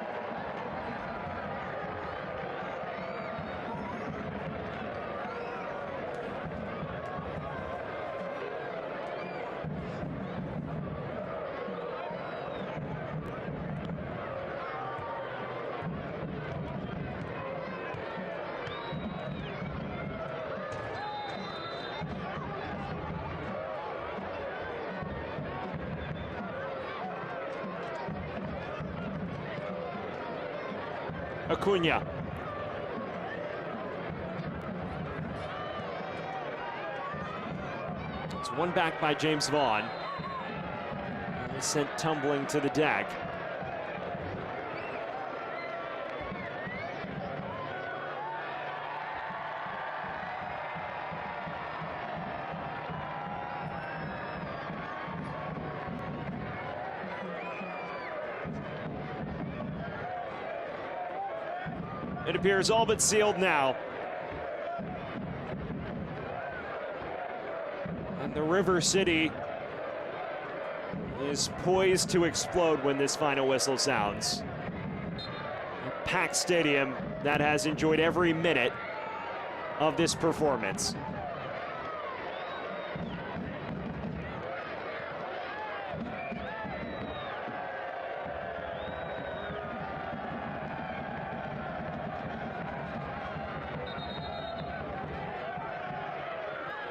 Acuna. It's one back by James Vaughn. And he's sent tumbling to the deck. It appears all but sealed now. And the River City is poised to explode when this final whistle sounds. A packed stadium that has enjoyed every minute of this performance.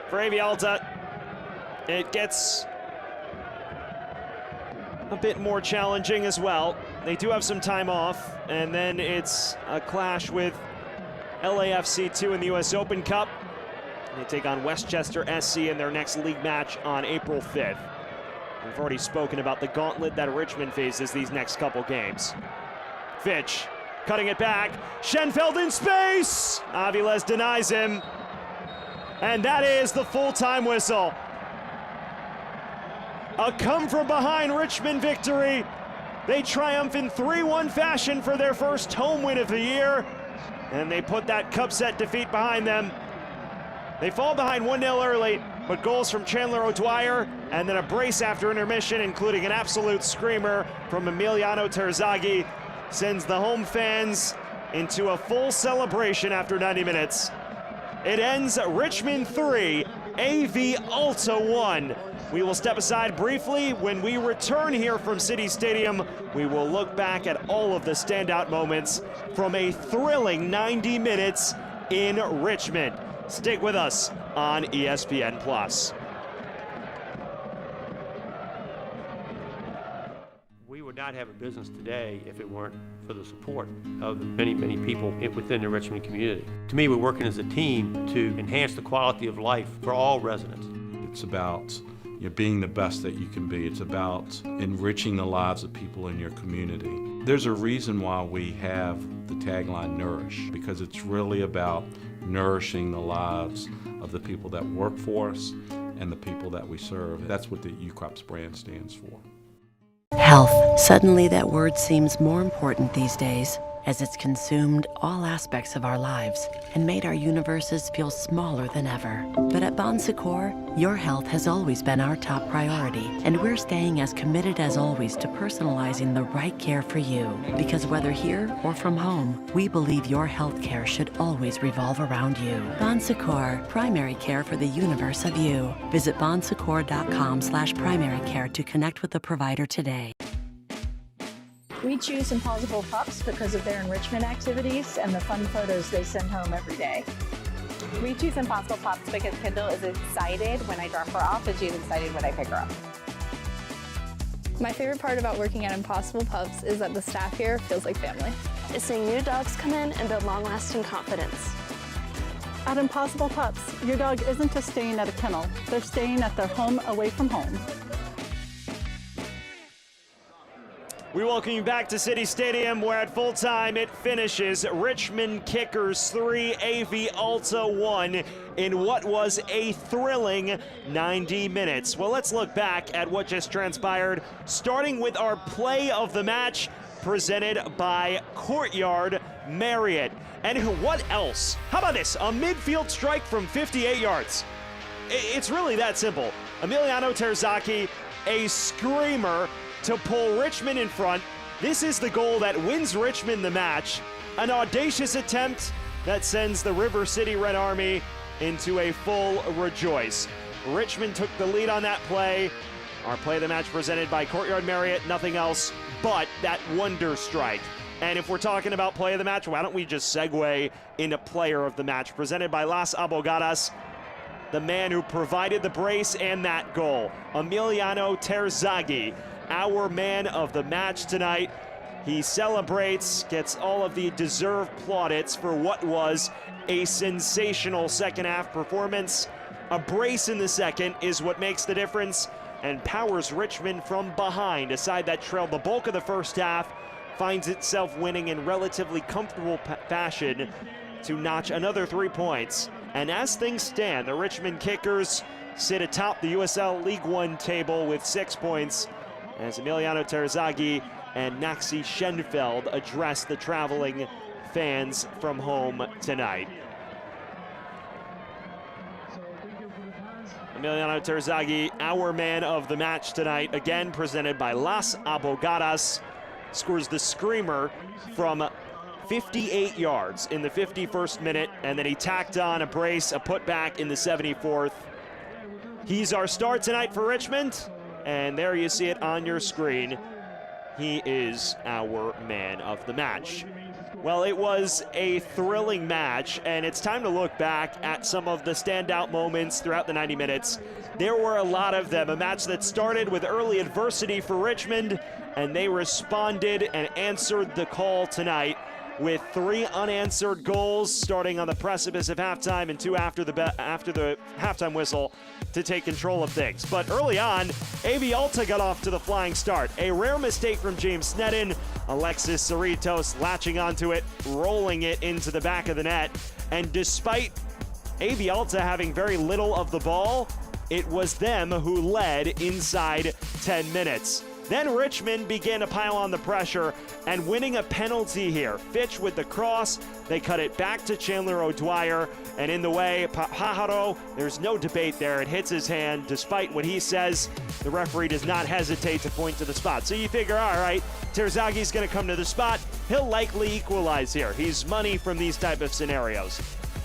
For AV Alta, it gets a bit more challenging as well. They do have some time off, and then it's a clash with LAFC 2 in the US Open Cup. They take on Westchester SC in their next league match on April 5th. We've already spoken about the gauntlet that Richmond faces these next couple games. Fitch cutting it back. Schenfeld in space! Aviles denies him. And that is the full-time whistle. A come-from-behind Richmond victory. They triumph in 3-1 fashion for their first home win of the year. And they put that cup set defeat behind them. They fall behind 1-0 early, but goals from Chandler O'Dwyer and then a brace after intermission, including an absolute screamer from Emiliano Terzaghi, sends the home fans into a full celebration after 90 minutes. It ends Richmond 3, AV Alta 1. We will step aside briefly. When we return here from City Stadium, we will look back at all of the standout moments from a thrilling 90 minutes in Richmond. Stick with us on ESPN+. We would not have a business today if it weren't for the support of the many, many people within the Richmond community. To me, we're working as a team to enhance the quality of life for all residents. It's about being the best that you can be. It's about enriching the lives of people in your community. There's a reason why we have the tagline Nourish, because it's really about nourishing the lives of the people that work for us and the people that we serve. That's what the UCrops brand stands for. Health. Suddenly that word seems more important these days, as it's consumed all aspects of our lives and made our universes feel smaller than ever. But at Bon Secours, your health has always been our top priority, and we're staying as committed as always to personalizing the right care for you. Because whether here or from home, we believe your health care should always revolve around you. Bon Secours, primary care for the universe of you. Visit bonsecours.com/primary care to connect with the provider today. We choose Impossible Pups because of their enrichment activities and the fun photos they send home every day. We choose Impossible Pups because Kendall is excited when I drop her off and she's excited when I pick her up. My favorite part about working at Impossible Pups is that the staff here feels like family. Is seeing new dogs come in and build long-lasting confidence. At Impossible Pups, your dog isn't just staying at a kennel, they're staying at their home away from home. We welcome you back to City Stadium, where at full time it finishes Richmond Kickers 3, AV Alta 1 in what was a thrilling 90 minutes. Well, let's look back at what just transpired, starting with our play of the match presented by Courtyard Marriott. And what else? How about this? A midfield strike from 58 yards. It's really that simple. Emiliano Terzaghi, a screamer to pull Richmond in front. This is the goal that wins Richmond the match. An audacious attempt that sends the River City Red Army into a full rejoice. Richmond took the lead on that play. Our play of the match presented by Courtyard Marriott, nothing else but that wonder strike. And if we're talking about play of the match, why don't we just segue into player of the match presented by Las Abogadas, the man who provided the brace and that goal, Emiliano Terzaghi, our man of the match tonight. He celebrates, gets all of the deserved plaudits for what was a sensational second half performance. A brace in the second is what makes the difference and powers Richmond from behind. A side that trailed the bulk of the first half finds itself winning in relatively comfortable fashion to notch another 3 points. And as things stand, the Richmond Kickers sit atop the USL League One table with 6 points, as Emiliano Terzaghi and Naxi Schenfeld address the traveling fans from home tonight. Emiliano Terzaghi, our man of the match tonight, again presented by Las Abogadas, scores the screamer from 58 yards in the 51st minute, and then he tacked on a brace, a putback in the 74th. He's our star tonight for Richmond. And there you see it on your screen. He is our man of the match. Well, it was a thrilling match, and it's time to look back at some of the standout moments throughout the 90 minutes. There were a lot of them. A match that started with early adversity for Richmond, and they responded and answered the call tonight with 3 unanswered goals starting on the precipice of halftime and 2 after the halftime whistle to take control of things. But early on, AV Alta got off to the flying start. A rare mistake from James Sneddon, Alexis Cerritos latching onto it, rolling it into the back of the net. And despite AV Alta having very little of the ball, it was them who led inside 10 minutes. Then Richmond began to pile on the pressure and winning a penalty here. Fitch with the cross, they cut it back to Chandler O'Dwyer, and in the way, Pajaro, there's no debate there. It hits his hand. Despite what he says, the referee does not hesitate to point to the spot. So you figure, all right, Terzaghi's going to come to the spot. He'll likely equalize here. He's money from these type of scenarios.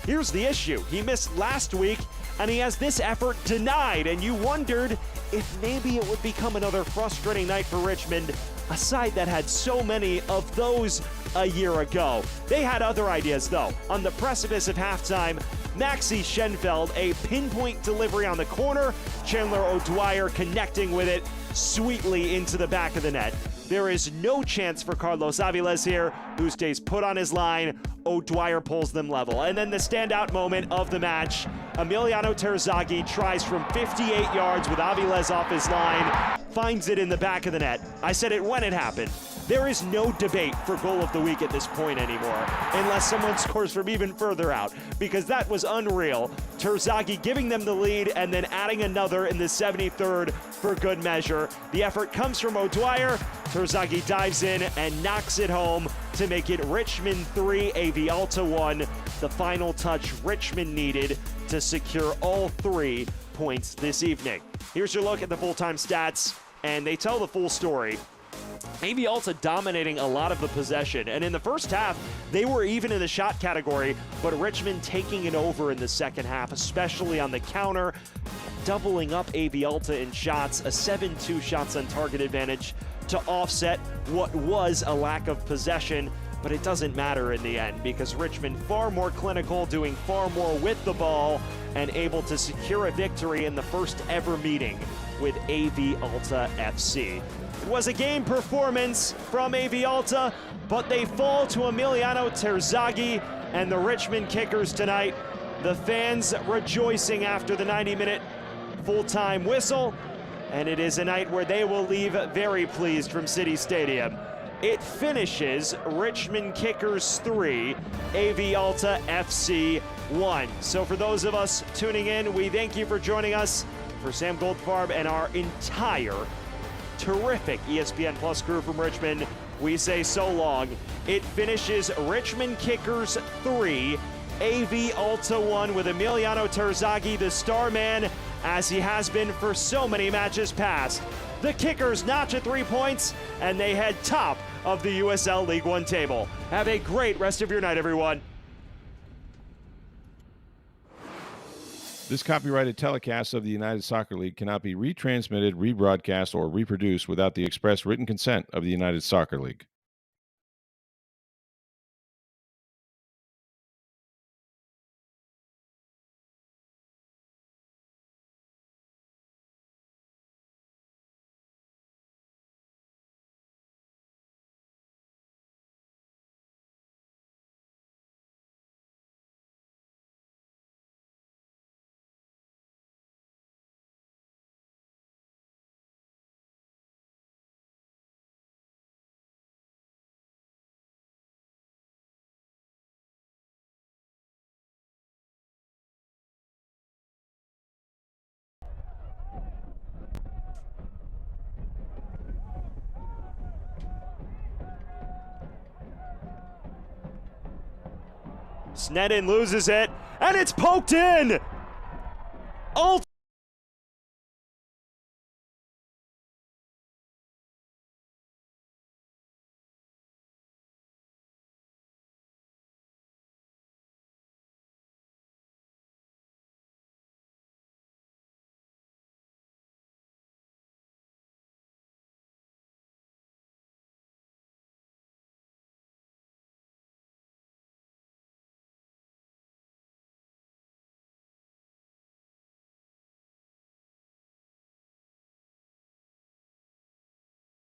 Here's the issue. He missed last week, and he has this effort denied, and you wondered if maybe it would become another frustrating night for Richmond, a side that had so many of those a year ago. They had other ideas, though. On the precipice of halftime, Maxi Schenfeld, a pinpoint delivery on the corner, Chandler O'Dwyer connecting with it sweetly into the back of the net. There is no chance for Carlos Aviles here, who stays put on his line. O'Dwyer pulls them level. And then the standout moment of the match, Emiliano Terzaghi tries from 58 yards with Aviles off his line, finds it in the back of the net. I said it when it happened. There is no debate for goal of the week at this point anymore, unless someone scores from even further out, because that was unreal. Terzaghi giving them the lead and then adding another in the 73rd for good measure. The effort comes from O'Dwyer. Terzaghi dives in and knocks it home to make it Richmond 3, AV Alta 1. The final touch Richmond needed to secure all 3 points this evening. Here's your look at the full-time stats, and they tell the full story. AV Alta dominating a lot of the possession, and in the first half, they were even in the shot category, but Richmond taking it over in the second half, especially on the counter, doubling up AV Alta in shots, a 7-2 shots on target advantage to offset what was a lack of possession, but it doesn't matter in the end because Richmond far more clinical, doing far more with the ball, and able to secure a victory in the first ever meeting with AV Alta FC. It was a game performance from AV Alta, but they fall to Emiliano Terzaghi and the Richmond Kickers tonight. The fans rejoicing after the 90-minute full-time whistle, and it is a night where they will leave very pleased from City Stadium. It finishes Richmond Kickers 3, AV Alta FC 1. So for those of us tuning in, we thank you for joining us. For Sam Goldfarb and our entire terrific ESPN Plus crew from Richmond, we say so long. It finishes Richmond Kickers 3, AV Alta 1 with Emiliano Terzaghi, the star man, as he has been for so many matches past. The Kickers notch at 3 points, and they head top of the USL League One table. Have a great rest of your night, everyone. This copyrighted telecast of the United Soccer League cannot be retransmitted, rebroadcast, or reproduced without the express written consent of the United Soccer League. Sneddon loses it, and it's poked in! Alta